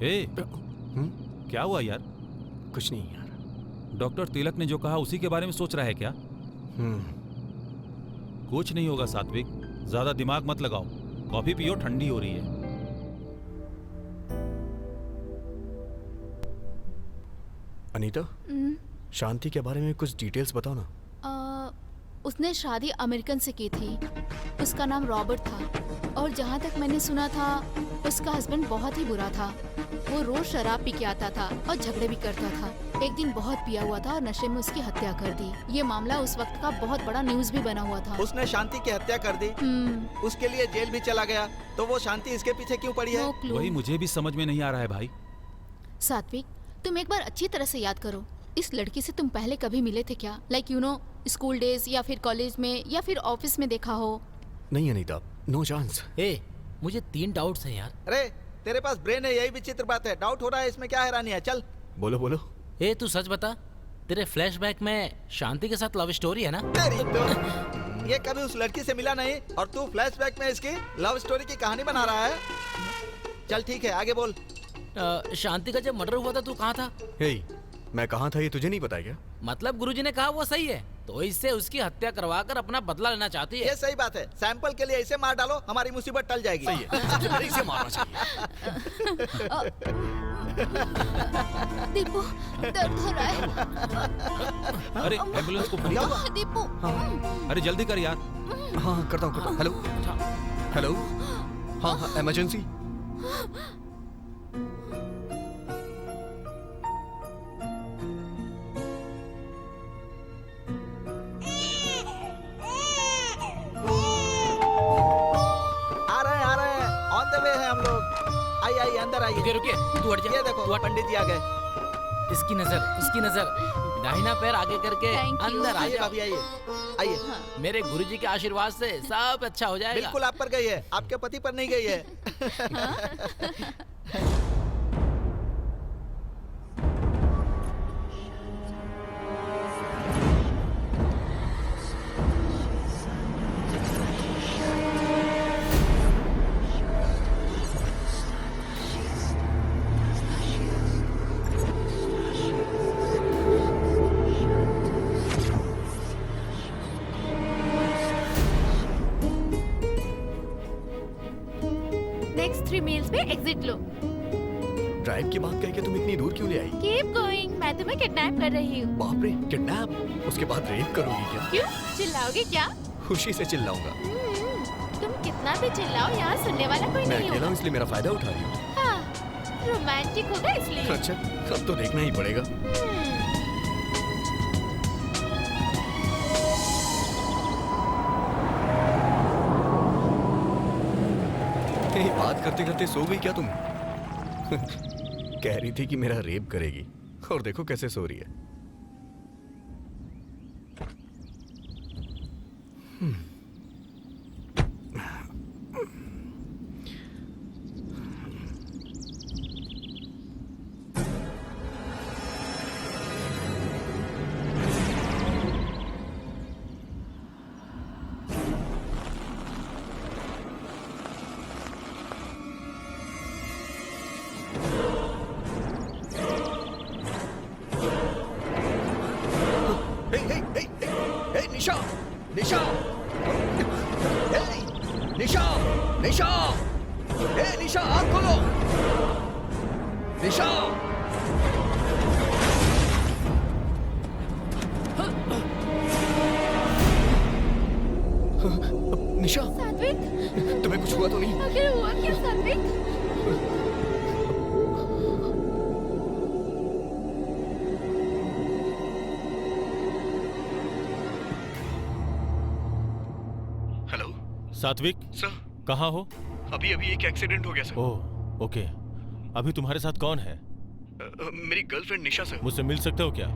ए, क्या हुआ यार? कुछ नहीं यार। डॉक्टर तिलक ने जो कहा उसी के बारे में सोच रहा है क्या? कुछ नहीं होगा सात्विक, ज्यादा दिमाग मत लगाओ। कॉफी पियो, ठंडी हो रही है। अनीता, शांति के बारे में कुछ डिटेल्स बताओ ना। उसने शादी अमेरिकन से की थी। उसका नाम रॉबर्ट था, और जहाँ तक मैंने सुना था उसका हस्बैंड बहुत ही बुरा था। वो रोज शराब पी के आता था और झगड़े भी करता था। एक दिन बहुत पिया हुआ था और नशे में उसकी हत्या कर दी। ये मामला उस वक्त का बहुत बड़ा न्यूज भी बना हुआ था। उसने शांति की हत्या कर दी, उसके लिए जेल भी चला गया। तो वो शांति इसके पीछे क्यों पड़ी है? वही मुझे भी समझ में नहीं आ रहा है भाई। सात्विक, तुम एक बार अच्छी तरह से याद करो, इस लड़की से तुम पहले कभी मिले थे क्या? Like you know, school days या फिर कॉलेज में या फिर ऑफिस में देखा हो? नहीं अनीता, नो चांस। मुझे 3 डाउट्स हैं यार। अरे तेरे पास ब्रेन है, यही विचित्र बात है। डाउट हो रहा है, इसमें क्या हैरानी है? चल बोलो बोलो। तू सच बता, तेरे फ्लैशबैक में शांति के साथ लव स्टोरी है ना? तेरी तो ये कभी उस लड़की से मिला नहीं और तू फ्लैशबैक में इसकी लव स्टोरी की कहानी बना रहा है। चल ठीक है, आगे बोल। शांति का जब मर्डर हुआ था तू कहाँ था? मैं कहाँ था ये तुझे नहीं पता क्या? मतलब गुरुजी ने कहा वो सही है, तो इससे उसकी हत्या करवाकर अपना बदला लेना चाहती है। ये सही बात है। सैंपल के लिए इसे मार डालो, हमारी मुसीबत टल जाएगी। सही है, इसे मारना चाहिए। दीपू, दर्द हो रहा है। अरे एम्बुलेंस को फोन कर। दीपू, अरे जल्दी कर यार। हाँ करता हूँ। हेलो हेलो, हाँ इमरजेंसी। आइए। रुकिए रुकिए, तू हट जा। ये देखो तू हट। पंडित जी आ गए। इसकी नजर, दाहिना पैर आगे करके Thank you. अंदर आ आइए जाओ। भाभी आइए आइए। मेरे गुरुजी के आशीर्वाद से सब अच्छा हो जाएगा। बिल्कुल आप पर गई है, आपके पति पर नहीं गई है। नेक्स्ट 3 मील्स पे एग्जिट लो। ड्राइव की बात कह के तुम इतनी दूर क्यों ले आई? कीप गोइंग, मैं तुम्हें किडनैप कर रही हूँ। बाप रे, किडनैप? उसके बाद रेप करोगी क्या? क्यों चिल्लाओगे क्या? खुशी से चिल्लाऊंगा। तुम कितना भी चिल्लाओ, यहाँ सुनने वाला कोई मैं नहीं अकेला होगा। हूँ इसलिए मेरा फायदा उठा रही हूँ। हाँ, रोमांटिक होगा इसलिए। अच्छा, अब तो देखना ही पड़ेगा। बात करते करते सो गई क्या तुम? कह रही थी कि मेरा रेप करेगी और देखो कैसे सो रही है। निशा, निशा, निशा, निशा, निशा, आँख खोलो, निशा। निशा, सात्विक, तुम्हें कुछ हुआ तो नहीं? आखिर हुआ क्या सात्विक? हेलो सात्विक, सर, कहाँ हो? अभी अभी एक एक्सीडेंट हो गया सर। ओह, ओके। अभी तुम्हारे साथ कौन है? मेरी गर्लफ्रेंड निशा सर। मुझसे मिल सकते हो क्या?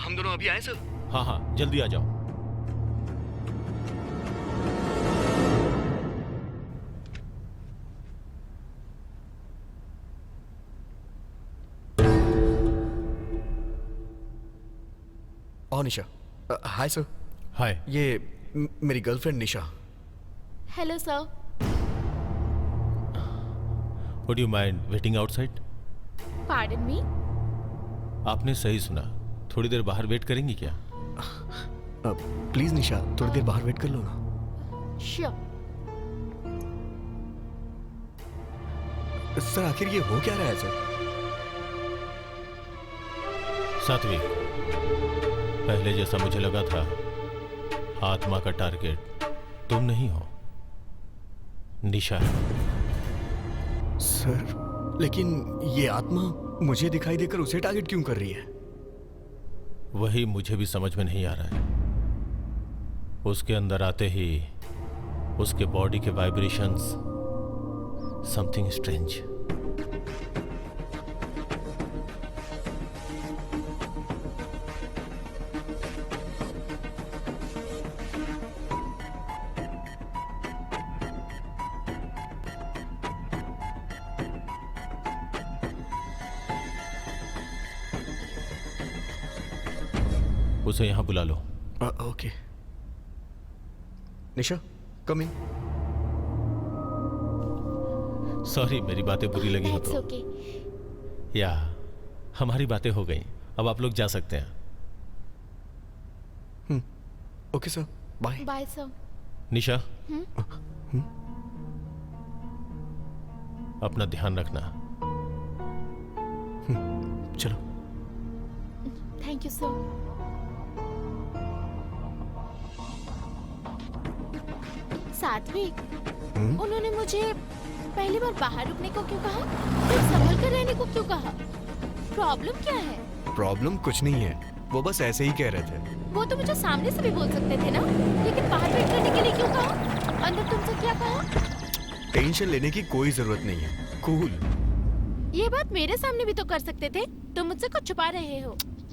हम दोनों अभी आए सर। हाँ हाँ, जल्दी आ जाओ। और निशा, हाय सर। हाय। ये मेरी girlfriend Nisha. Hello sir. Would you mind waiting outside? Pardon me? आपने सही सुना। थोड़ी देर बाहर वेट करेंगी क्या? प्लीज निशा, थोड़ी देर बाहर वेट कर लो ना। श्योर। सर, आखिर ये हो क्या रहा है सर? सात्विक, पहले जैसा मुझे लगा था, आत्मा का टारगेट तुम नहीं हो, निशा है। सर, लेकिन ये आत्मा मुझे दिखाई देकर उसे टारगेट क्यों कर रही है? वही मुझे भी समझ में नहीं आ रहा है। उसके अंदर आते ही उसके बॉडी के वाइब्रेशंस, समथिंग स्ट्रेंज। उसे यहां बुला लो। ओके। निशा, कम इन। सॉरी, मेरी बातें बुरी लगी हो That's तो। okay. या हमारी बातें हो गई, अब आप लोग जा सकते हैं। Okay sir, bye. Bye sir. Nisha, अपना ध्यान रखना। चलो। Thank you sir. सात्विक, उन्होंने मुझे पहली बार बाहर रुकने को क्यों कहा? फिर संभल कर रहने को क्यों कहा? प्रॉब्लम क्या है? प्रॉब्लम कुछ नहीं है, वो बस ऐसे ही कह रहे थे। वो तो मुझे सामने से भी बोल सकते थे ना, लेकिन बाहर वेट करने के लिए क्यों कहा? अंदर तुमसे क्या कहा? टेंशन लेने की कोई जरूरत नहीं है, कूल। ये बात मेरे सामने भी तो कर सकते थे। तुम मुझसे कुछ छुपा रहे हो।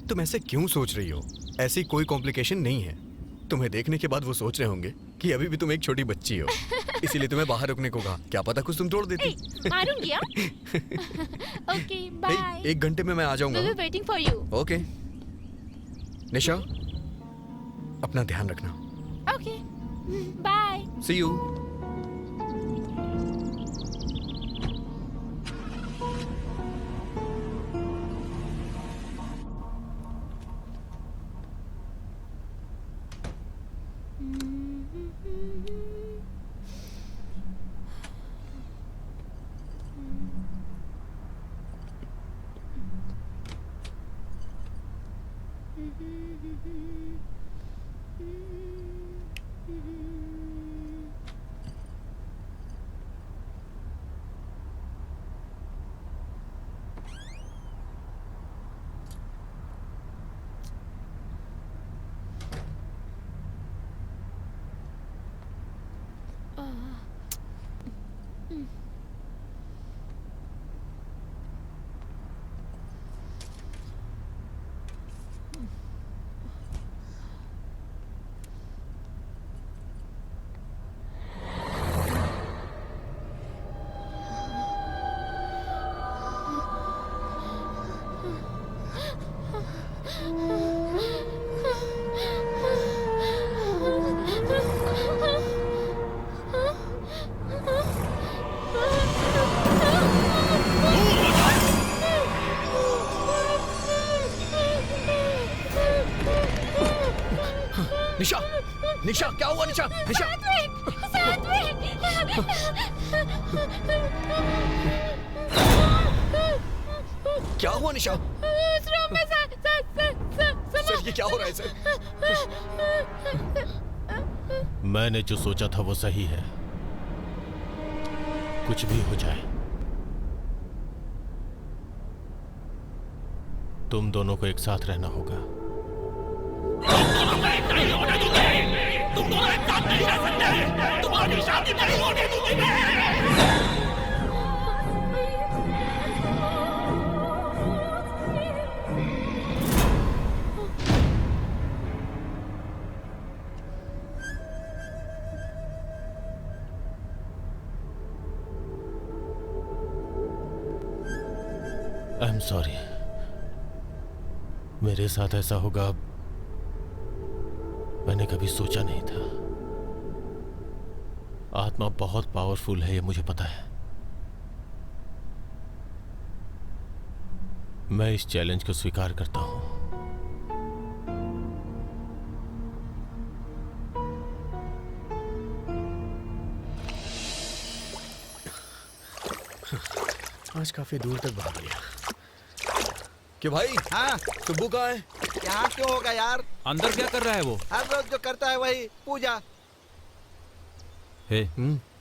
तुम ऐसे क्यों सोच रही हो? ऐसी कोई कॉम्प्लिकेशन नहीं है। तुम्हें देखने के बाद वो सोच रहे होंगे कि अभी भी तुम एक छोटी बच्ची हो, इसीलिए तुम्हें बाहर रुकने को कहा। क्या पता कुछ तुम तोड़ देती। मारूंगी हाँ? Okay bye. 1 घंटे में मैं आ जाऊंगा। We'll be waiting for you. Okay Nisha, अपना ध्यान रखना। Okay bye. See you. Nisha, Nisha क्या हुआ? निशा, निशा क्या हुआ? निशा सर ये क्या हो रहा है सर? मैंने जो सोचा था वो सही है। कुछ भी हो जाए, तुम दोनों को एक साथ रहना होगा। तुम दोनों एक साथ नहीं रह सकते। तुम्हारी शादी नहीं होने दूंगी मैं। आई एम सॉरी, मेरे साथ ऐसा होगा मैंने कभी सोचा नहीं था। आत्मा बहुत पावरफुल है, ये मुझे पता है। मैं इस चैलेंज को स्वीकार करता हूं। आज काफी दूर तक भाग लिया। कि भाई हाँ सुब्बू कहाँ है? यहाँ क्यों होगा यार? अंदर क्या कर रहा है वो? हर रोज जो करता है वही पूजा। हे,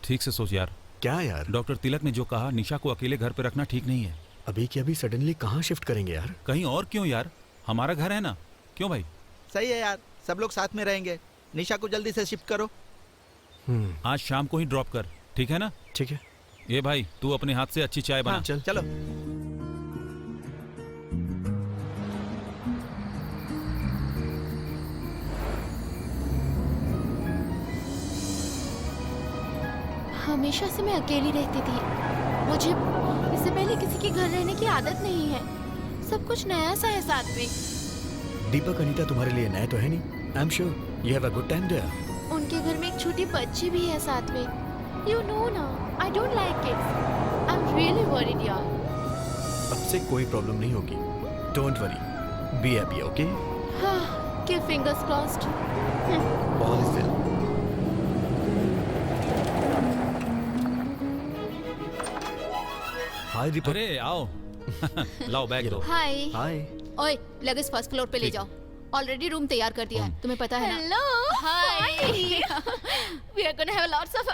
ठीक से सोच यार। क्या यार? डॉक्टर तिलक ने जो कहा, निशा को अकेले घर पे रखना ठीक नहीं है। अभी के अभी सडनली कहाँ शिफ्ट करेंगे यार? कहीं और क्यों यार, हमारा घर है ना। क्यों भाई? सही है यार, सब लोग साथ में रहेंगे। निशा को जल्दी से शिफ्ट करो। आज शाम को ही ड्रॉप कर, ठीक है ना? ठीक है। ये भाई तू अपने हाथ से अच्छी चाय बना। हाँ, चलो। हमेशा से मैं अकेली रहती थी। मुझे इससे पहले किसी के घर रहने की आदत नहीं है। सब कुछ नया सा है साथ में। दीपक अनीता तुम्हारे लिए नए तो है नहीं। I am sure you have a good time there. उनके घर में एक छोटी बच्ची भी है साथ में। यू नो ना, I don't like kids. I am really worried यार। अब से कोई प्रॉब्लम नहीं होगी। Don't worry, be happy, okay? हाँ, keep fingers crossed. All is well. Hi Deepak. अरे आओ। लाओ बैग दो। हाय। हाय। ओए, लगेज फर्स्ट फ्लोर पे ले जाओ। ऑलरेडी रूम तैयार कर दिया है, तुम्हें पता है ना? Hello hi. We are gonna have lots of.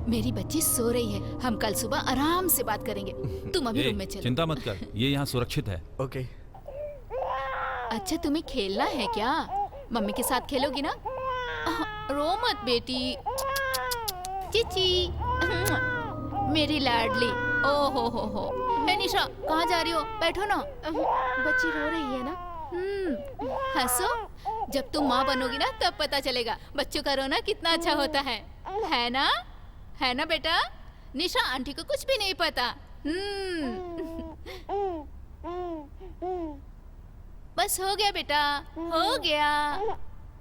मेरी बच्ची सो रही है, हम कल सुबह आराम से बात करेंगे। तुम अभी रूम में चलो। चिंता मत कर, ये यहाँ सुरक्षित है। ओके। अच्छा, तुम्हें खेलना है क्या? मम्मी के साथ खेलोगी ना? रो मत बेटी। चिची, मेरी लाडली। ओ हो। हे निशा, कहाँ जा रही हो? बैठो ना। बच्ची रो रही है ना? हंसो, जब तुम माँ बनोगी ना तब पता चलेगा बच्चों का रोना कितना अच्छा होता है ना? है ना बेटा? निशा, आंटी को कुछ भी नहीं पता। बस हो गया बेटा, हो गया।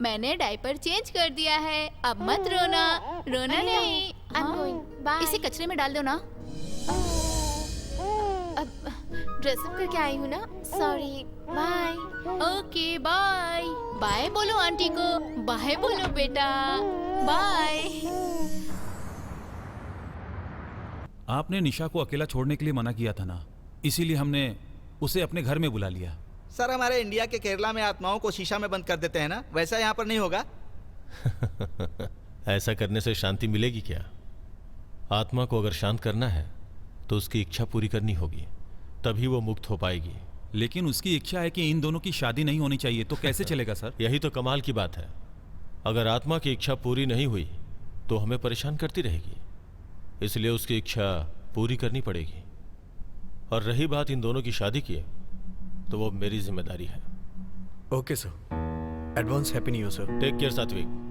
मैंने डायपर चेंज कर दिया है, अब मत रोना। रोना नहीं। I'm going. Bye. इसे कचरे में डाल दो ना। अब ड्रेसअप करके आई हूँ ना, sorry. Bye. Okay bye. Bye बोलो आंटी को, बाय बोलो बेटा, बाय। आपने निशा को अकेला छोड़ने के लिए मना किया था ना, इसीलिए हमने उसे अपने घर में बुला लिया। सर, हमारे इंडिया के केरला में आत्माओं को शीशा में बंद कर देते हैं ना, वैसा यहाँ पर नहीं होगा? ऐसा करने से शांति मिलेगी क्या? आत्मा को अगर शांत करना है तो उसकी इच्छा पूरी करनी होगी, तभी वो मुक्त हो पाएगी। लेकिन उसकी इच्छा है कि इन दोनों की शादी नहीं होनी चाहिए, तो कैसे चलेगा सर? यही तो कमाल की बात है। अगर आत्मा की इच्छा पूरी नहीं हुई तो हमें परेशान करती रहेगी, इसलिए उसकी इच्छा पूरी करनी पड़ेगी। और रही बात इन दोनों की शादी की, तो वो मेरी जिम्मेदारी है। Okay sir, advance happy new year sir. Take care Satvik.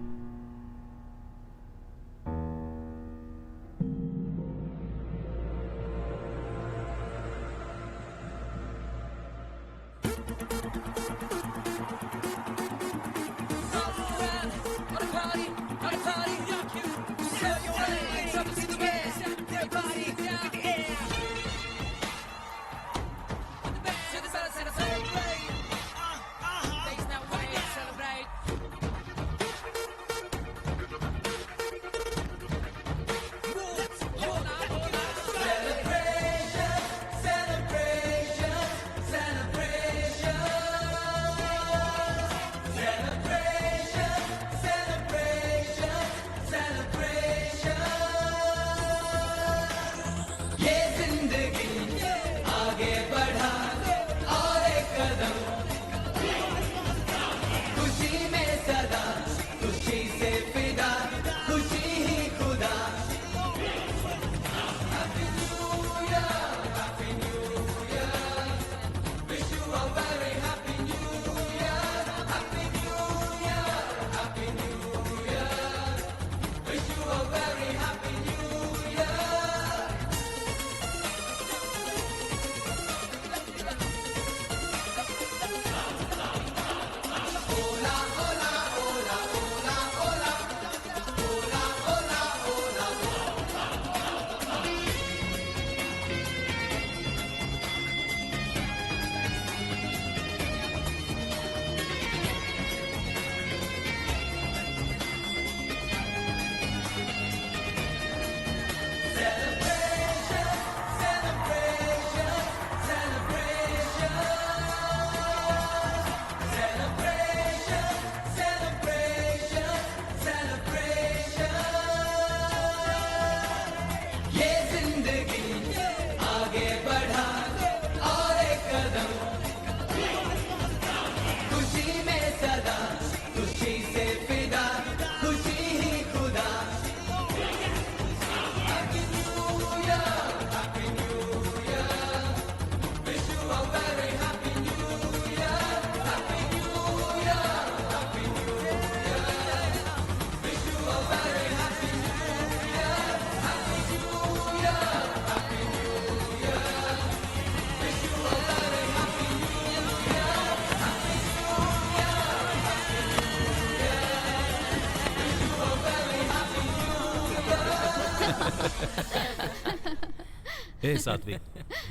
ए सात्विक,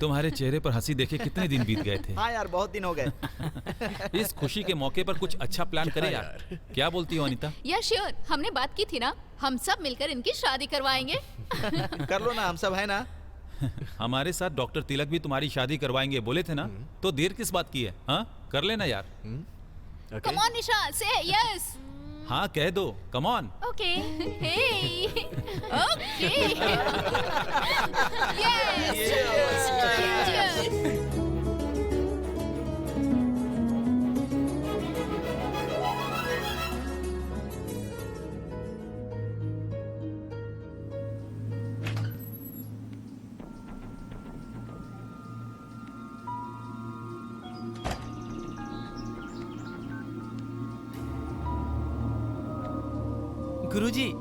तुम्हारे चेहरे पर हंसी देखे कितने दिन बीत गए थे। हाँ यार, बहुत दिन हो गए। इस खुशी के मौके पर कुछ अच्छा प्लान करें यार। क्या बोलती हो अनीता? या श्योर, हमने बात की थी ना, हम सब मिलकर इनकी शादी करवाएंगे। कर लो ना, हम सब है ना। हमारे साथ डॉक्टर तिलक भी तुम्हारी शादी करवाएंगे बोले थे ना, तो देर किस बात की है? हाँ, कर लेना यार। कम ऑन निशा, से यस। हाँ कह दो, come on. Okay. Hey okay. Yes. गुरुजी,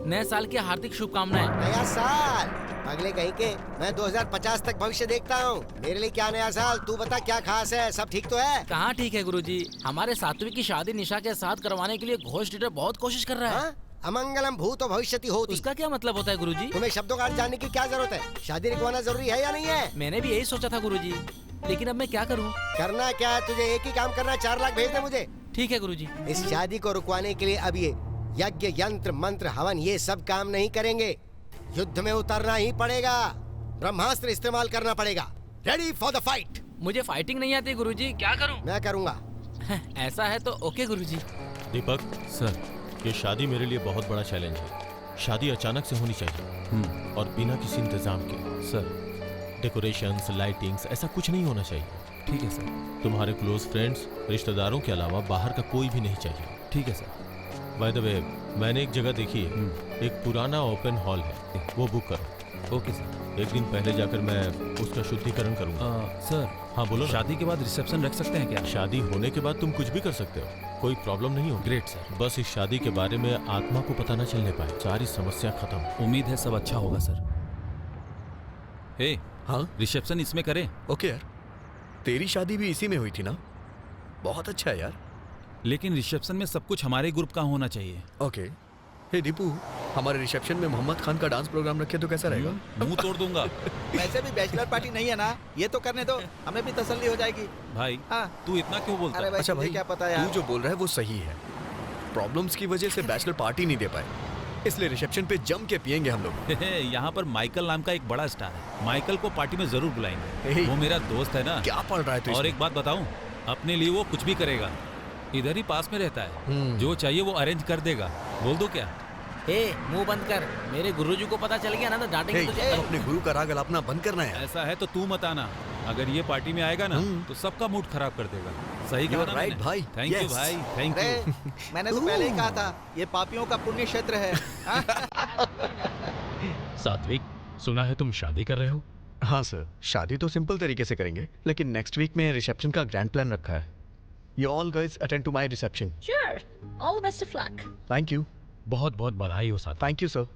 नए साल की हार्दिक शुभकामनाएं। नया साल अगले कहीं के। मैं 2050 तक भविष्य देखता हूँ। मेरे लिए क्या नया साल? तू बता क्या खास है? सब ठीक तो है? कहाँ ठीक है गुरुजी, हमारे सात्विक की शादी निशा के साथ करवाने के लिए घोष लीडर बहुत कोशिश कर रहा है। हाँ? अमंगलम भूतो भविष्यति होती। उसका क्या मतलब होता है गुरुजी? तुम्हें शब्दों का अर्थ जानने की क्या जरूरत है? शादी रुकवाना जरूरी है या नहीं है? मैंने भी यही सोचा था गुरुजी, लेकिन अब मैं क्या करूँ? करना क्या है तुझे? एक ही काम करना है, 4 लाख भेज दे मुझे। ठीक है गुरुजी। इस शादी को रुकवाने के लिए अब ये यज्ञ यंत्र मंत्र हवन ये सब काम नहीं करेंगे। युद्ध में उतरना ही पड़ेगा, ब्रह्मास्त्र इस्तेमाल करना पड़ेगा। Ready for the fight. मुझे फाइटिंग नहीं आती गुरुजी, क्या करूँ? मैं करूँगा। ऐसा है तो ओके गुरुजी। दीपक सर, ये शादी मेरे लिए बहुत बड़ा चैलेंज है। शादी अचानक से होनी चाहिए और बिना किसी इंतजाम के। सर, डेकोरेशंस, लाइटिंग्स, ऐसा कुछ नहीं होना चाहिए। ठीक है सर। तुम्हारे क्लोज फ्रेंड्स, रिश्तेदारों के अलावा बाहर का कोई भी नहीं चाहिए। ठीक है सर। बाय द वे, मैंने एक जगह देखी है, एक पुराना ओपन हॉल है, वो बुक करो। Okay sir. एक दिन पहले जाकर मैं उसका शुद्धिकरण करूंगा। सर, हाँ बोलो ना। शादी के बाद रिसेप्शन रख सकते हैं क्या? शादी होने के बाद तुम कुछ भी कर सकते हो, कोई प्रॉब्लम नहीं हो। Great sir. बस इस शादी के बारे में आत्मा को पता न चलने पाए, सारी समस्या खत्म। उम्मीद है सब अच्छा होगा सर। हे, हाँ रिसेप्शन इसमें करें? ओके यार, तेरी शादी भी इसी में हुई थी ना? बहुत अच्छा है यार। लेकिन रिसेप्शन में सब कुछ हमारे ग्रुप का होना चाहिए। ओके। हे दीपू, हमारे रिसेप्शन में मोहम्मद खान का डांस प्रोग्राम रखे तो कैसा रहेगा? मुंह तोड़ दूंगा। वैसे भी बैचलर पार्टी नहीं है ना, ये तो करने दो, हमें भी तसल्ली हो जाएगी। भाई, हाँ। तू इतना क्यों बोलता अरे है? भाई, अच्छा तुझे भाई, क्या पता यार? तू जो बोल रहा है वो सही है। प्रॉब्लम्स की वजह से बैचलर पार्टी नहीं दे पाए, इसलिए रिसेप्शन पे जम के पियेंगे हम लोग। यहाँ पर माइकल नाम का एक बड़ा स्टार है, माइकल को पार्टी में जरूर बुलाएंगे। हे। वो मेरा दोस्त है ना। क्या पढ़ रहा है तू और इसमें? एक बात बताऊं, अपने लिए वो कुछ भी करेगा। इधर ही पास में रहता है, जो चाहिए वो अरेंज कर देगा। बोल दो क्या? ए, मुंह बंद कर, मेरे गुरुजी को पता चल गया ना तो डांटेंगे हे, तुझे। अब अपने गुरु का राग अलापना बंद करना है। ऐसा है तो तू मत आना, अगर ये पार्टी में आएगा ना तो सबका मूड खराब कर देगा। सही कहा You are ना right, मैंने? भाई। Thank you Yes. भाई, थैंक अरे, यू। मैंने तो पहले ही कहा था, ये पापियों का पुण्य क्षेत्र है। सात्विक, सुना है तुम शादी कर रहे हो? हाँ सर, शादी तो सिंपल तरीके से करेंगे, लेकिन नेक्स्ट वीक में रिसेप्शन का ग्रैंड प्लान रखा है। You all guys attend to my reception. Sure. All the best of luck. Thank you. बहुत बहुत बधाई हो सात्विक। Thank you sir.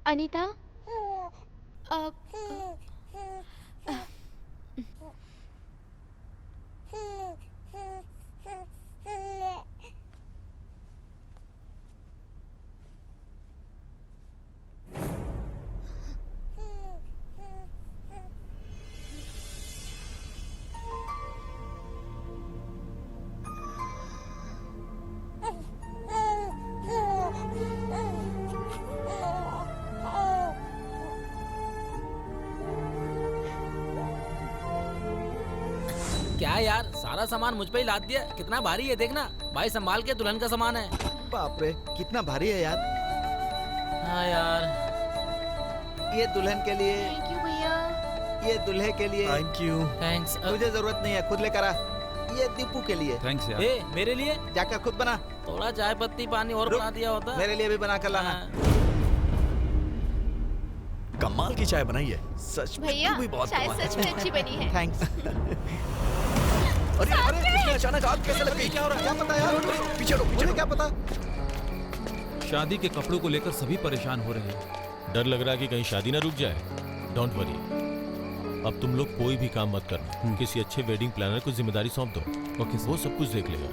अनीता, क्या यार, सारा सामान मुझ पे ही लाद दिया। कितना भारी है देखना। भाई संभाल के, दुल्हन का सामान है। बाप रे, कितना भारी है यार। हाँ यार। ये दुल्हन के लिए, थैंक यू भैया। ये दूल्हे के लिए। Thank you. थैंक्स। तुझे जरूरत नहीं है, खुद लेकर आ। ये दीपू के लिए। थैंक्स यार। ए, मेरे लिए जाकर खुद बना। थोड़ा चाय पत्ती पानी और रुक, बना दिया होता। मेरे लिए भी बना कर लाना। हाँ। कमाल की चाय बनाई है सच में। भैया, तू भी बहुत चाय कमाल है। सच में अच्छी बनी है। थैंक्स। अरे अरे, इसमें अचानक आग कैसे लग गई? क्या हो रहा है? क्या पता यार? पीछे लो, पीछे मुझे लो। क्या पता? शादी के कपड़ों को लेकर सभी परेशान हो रहे हैं। डर लग रहा है कि कहीं शादी ना रुक जाए। डोंट वरी, अब तुम लोग कोई भी काम मत करना। किसी अच्छे वेडिंग प्लानर को जिम्मेदारी सौंप दो। Okay sir. वो सब कुछ देख लेगा।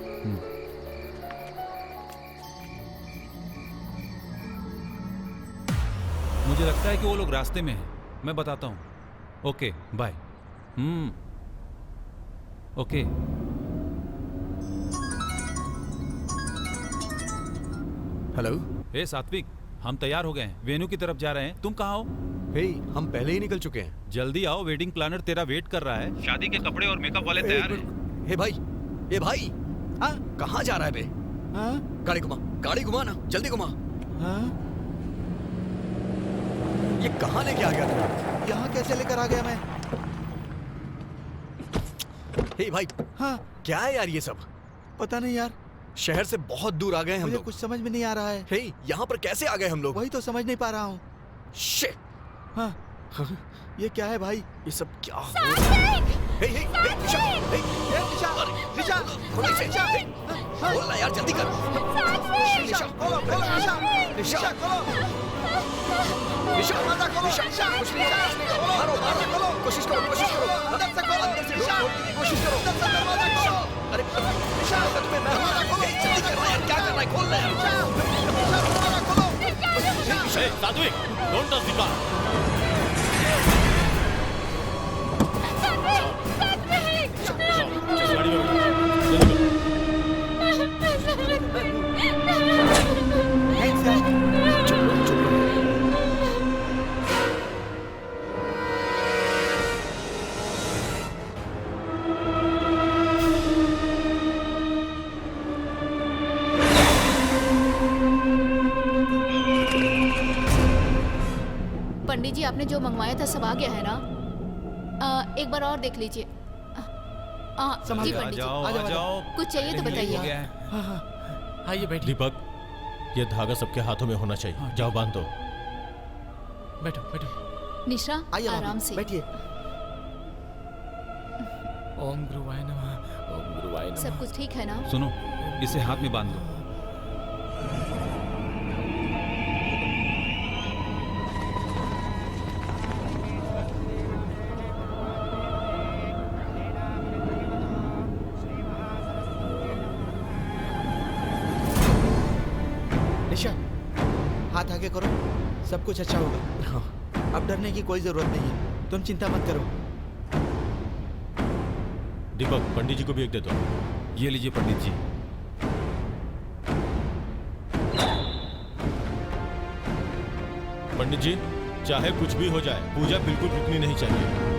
मुझे लगता है कि वो लोग रास्ते में हैं। मैं बताता हूँ। Okay, bye. ओके। हेलो। ए सात्विक, हम तैयार हो गए हैं, वेन्यू की तरफ जा रहे हैं। तुम कहाँ हो? हे, हम पहले ही निकल चुके हैं। जल्दी आओ, वेडिंग प्लानर तेरा वेट कर रहा है। शादी के कपड़े और मेकअप वाले तैयार हैं। हे भाई, ए भाई, हाँ? कहाँ जा रहा है बे? हाँ? गाड़ी घुमा ना, जल्दी घुमा। हाँ? ये कहाँ लेके आ गया तू? यहाँ कैसे लेकर आ गया मैं? हे भाई, हाँ? क्या है यार ये सब? पता नहीं यार, शहर से बहुत दूर आ गए हम मुझे लोग। कुछ समझ में नहीं आ रहा है। हे, यहाँ पर कैसे आ गए हम लोग? वही तो समझ नहीं पा रहा हूँ। शिट। हाँ? ये क्या है भाई? ये सब क्या हो रहा है? खोल ना यार, जल्दी कर। निशा खोलो, निशा खोलो। निशा कुछ नहीं होगा। मारो, कोशिश करो। अंदर से खोलो, कोशिश करो। अरे निशा, तुम्हें मैं जल्दी कर रहा है, क्या कर रहा है? खोल ना यार। सात्विक, डोंट टच द कार। पंडित जी, आपने जो मंगवाया था सब आ गया है ना? एक बार और देख लीजिए। जी पंडित जी, आ जाओ। कुछ चाहिए तो बताइए। आइए बैठिए। दीपक, ये धागा सबके हाथों में होना चाहिए। जाओ बांध दो। बैठो। निशा, आराम से बैठिए। ओम गुरुवाय नमः। सब कुछ ठीक है ना? सुनो, इसे हाथ में बांध दो। निशा, हाथ आगे करो, सब कुछ अच्छा होगा। हाँ। अब डरने की कोई जरूरत नहीं है, तुम चिंता मत करो। दीपक, पंडित जी को भी एक दे दो। ये लीजिए पंडित जी। पंडित जी, चाहे कुछ भी हो जाए, पूजा बिल्कुल रुकनी नहीं चाहिए।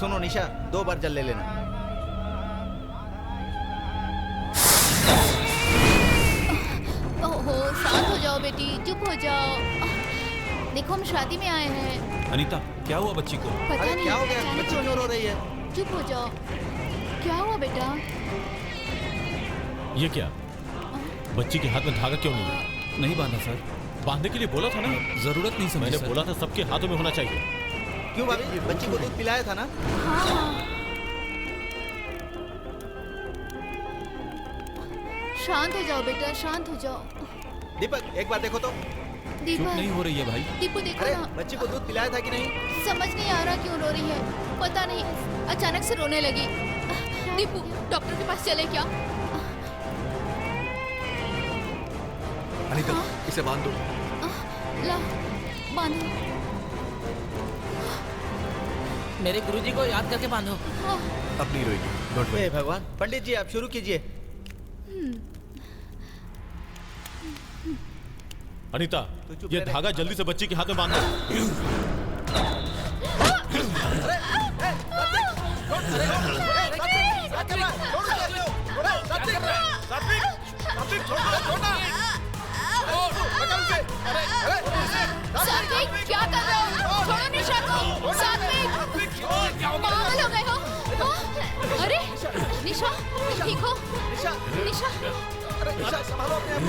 सुनो निशा, 2 बार जल ले लेना। ओहो, शांत हो जाओ बेटी, चुप हो जाओ। देखो हम शादी में आए हैं। अनीता, क्या हुआ बच्ची को? पता नहीं क्या हो गया? बच्ची क्यों रो रही है? चुप हो जाओ। क्या हुआ बेटा? ये क्या? बच्ची के हाथ में धागा क्यों नहीं है? नहीं बांधा सर। बांधने के लिए बोला था ना। जरूरत नहीं समझी मैंने सर। बोला था सबके हाथों में होना चाहिए। क्यों भाभी, बच्ची को दूध पिलाया था ना? हाँ। शांत हो जाओ बेटा, शांत हो जाओ। दीपक, एक बार देखो तो। चुप नहीं हो रही है भाई। दीपू देखो अरे, ना। बच्ची को दूध पिलाया था कि नहीं? समझ नहीं आ रहा क्यों रो रही है, पता नहीं अचानक से रोने लगी। दीपू, डॉक्टर के पास चले क्या? अनीता, इसे बांध दो। ला, बांधो। मेरे गुरुजी को याद करके बांधो। अब नहीं रोएगी। Don't worry. हे भगवान। पंडित जी, आप शुरू कीजिए। अनीता, ये धागा जल्दी से बच्ची के हाथ में बांधो। सात्विक, क्या कर रहे हो? छोड़ो निशा को। सात्विक, पागल हो गए हो? अरे निशा, ठीक हो? निशा, अरे निशा, संभालो अपने आप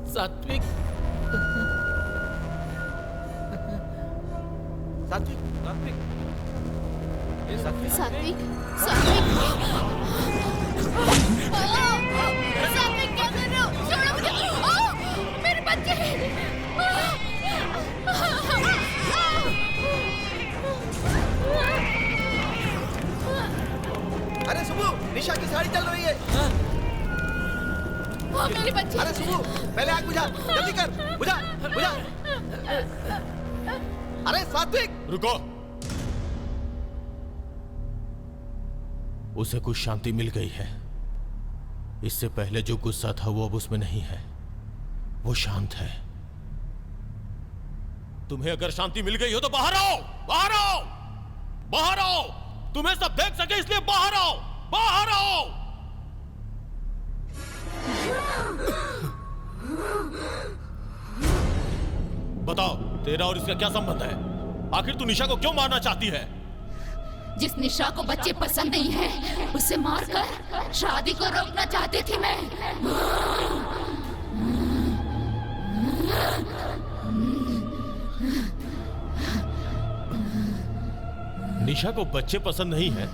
सात्विक, सात्विक, सात्विक, सात्विक, सात्विक, क्या कर रहे हो? छोड़ो मुझे। मेरे बच्चे। निशा की साड़ी जल रही है। हाँ, मेरी बच्ची। अरे सुबह, पहले आग बुझा, जल्दी कर, बुझा, बुझा। अरे सात्विक, रुको। उसे कुछ शांति मिल गई है। इससे पहले जो गुस्सा था वो अब उसमें नहीं है, वो शांत है। तुम्हें अगर शांति मिल गई हो तो बाहर आओ, बाहर आओ, बाहर आओ। तुम्हें सब देख सके इसलिए बाहर आओ, बाहर आओ। बताओ, तेरा और इसका क्या संबंध है? आखिर तू निशा को क्यों मारना चाहती है? जिस निशा को बच्चे पसंद नहीं है, उसे मारकर शादी को रोकना चाहती थी मैं। निशा को बच्चे पसंद नहीं है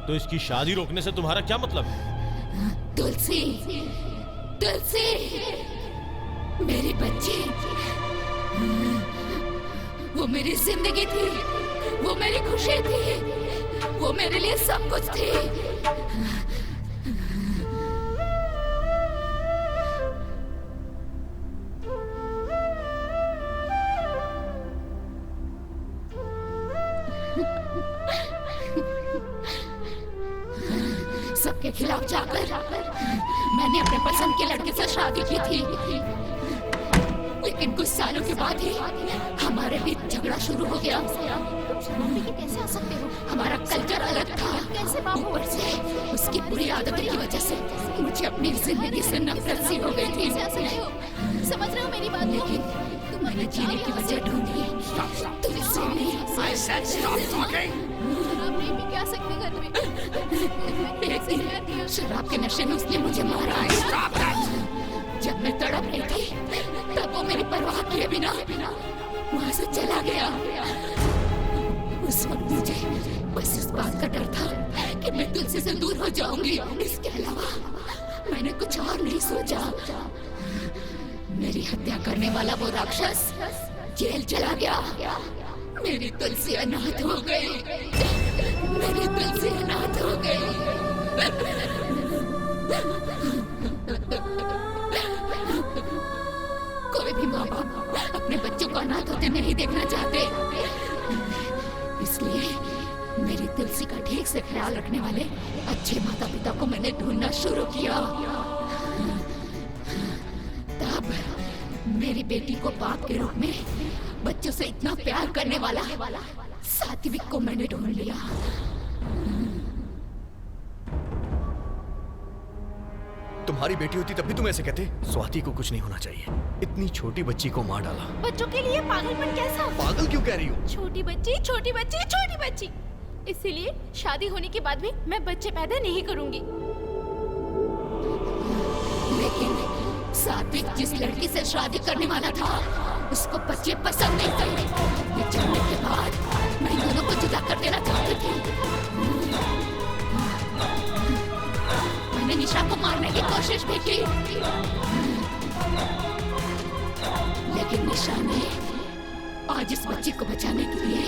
तो इसकी शादी रोकने से तुम्हारा क्या मतलब है? तुलसी, तुलसी, मेरी बच्ची, वो मेरी जिंदगी थी, वो मेरी खुशी थी, वो मेरे लिए सब कुछ थी। सबके खिलाफ जाकर मैंने अपने पसंद के लड़के से शादी की थी, लेकिन कुछ सालों के बाद ही हमारे बीच झगड़ा शुरू हो गया। कैसे आ सकते हो? हमारा कल्चर अलग था। कैसे बाबू? ऊपर से उसकी बुरी आदतों की वजह से मुझे अपनी जिंदगी से नफरत सी हो गई थी। समझ रहे हो मेरी बात? लेकिन मैंने जीने की वजह ढूंढी। शराब नहीं पी के आ सकते घर में। एक दिन शराब के नशे में उसने मुझे मारा। जब मैं तड़प रही थी तब वो मेरी परवाह किए बिना वहां से चला गया। उस वक्त मुझे बस इस बात का डर था कि मैं तुलसी से दूर हो जाऊंगी। इसके अलावा मैंने कुछ और नहीं सोचा। मेरी हत्या करने वाला वो राक्षस जेल चला गया। मेरी तुलसी अनाथ हो गई। मेरी तुलसी अनाथ हो गई। कोई भी माँ बाप अपने बच्चों को अनाथ होते नहीं देखना चाहते। इसलिए मेरी तुलसी का ठीक से ख्याल रखने वाले अच्छे माता पिता को मैंने ढूंढना शुरू किया। तब मेरी बेटी को बाप के रूप में बच्चों से इतना प्यार करने वाला सात्विक को मैंने ढूंढ लिया। तुम्हारी बेटी होती तब भी तुम ऐसे कहते? स्वाति को कुछ नहीं होना चाहिए। इतनी छोटी बच्ची को मार डाला। बच्चों के लिए पागलपन कैसा? पागल क्यों कह रही हो? छोटी बच्ची, छोटी बच्ची, छोटी बच्ची। इसीलिए शादी होने के बाद भी मैं बच्चे पैदा नहीं करूंगी। लेकिन सात्विक जिस लड़की से शादी करने वाला था उसको बच्चे पसंद नहीं थे। ये जानने के बाद मैं दोनों को जुदा कर देना चाहती थी। मैंने निशा को मारने की कोशिश भी की, लेकिन निशा ने आज इस बच्ची को बचाने के लिए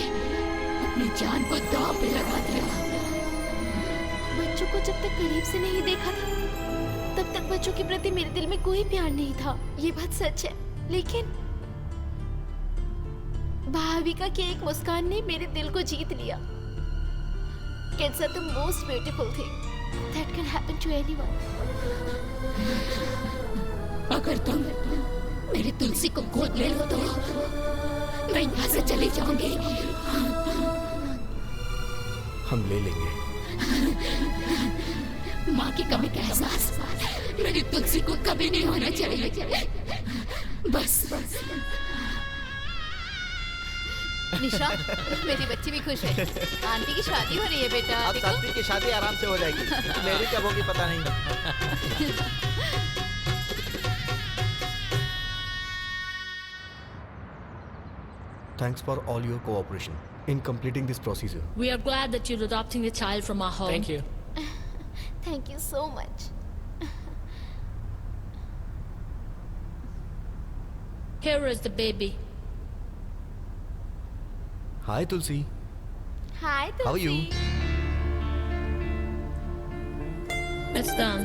अपनी जान को दांव पे लगा दिया। बच्चों को जब तक करीब से नहीं देखा था तब तक बच्चों के प्रति मेरे दिल में कोई प्यार नहीं था। ये बात सच है। लेकिन भाविका की एक मुस्कान ने मेरे दिल को जीत लिया। Kids are the most beautiful thing that can happen to anyone. अगर तुम मेरी तुलसी को गोद ले लो तो मैं यहाँ से चली जाऊंगी। हम ले लेंगे। माँ की कमी का एहसास मेरी तुलसी को कभी नहीं होना चाहिए। बस निशा, मेरी बच्ची भी खुश है। आंटी की शादी हो रही है बेटा। अब सात्विक की शादी आराम से हो जाएगी। मेरी कब होगी पता नहीं। Thanks for all your cooperation in completing this procedure. We are glad that you're adopting a child from our home. Thank you. Thank you so much. Here is the baby. Hi Tulsi. Hi, Tulsi. How are you? It's done.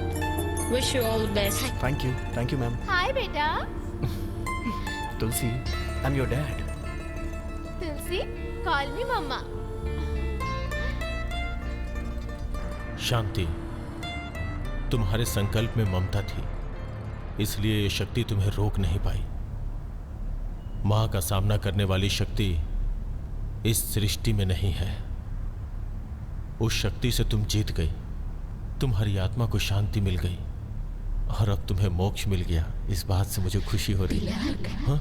Wish you all the best. Thank you ma'am. Hi बेटा। Tulsi, I am your dad. Tulsi, call me mamma. Shanti, तुम्हारे संकल्प में ममता थी, इसलिए ये शक्ति तुम्हें रोक नहीं पाई। मां का सामना करने वाली शक्ति इस सृष्टि में नहीं है। उस शक्ति से तुम जीत गई, तुम्हारी आत्मा को शांति मिल गई और अब तुम्हें मोक्ष मिल गया। इस बात से मुझे खुशी हो रही है। हाँ?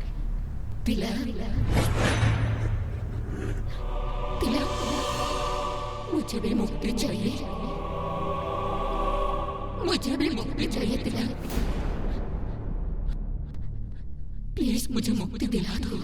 मुझे भी मुक्ति चाहिए, मुझे भी मुक्ति चाहिए तिलक। प्लीज मुझे मुक्ति दिला दो।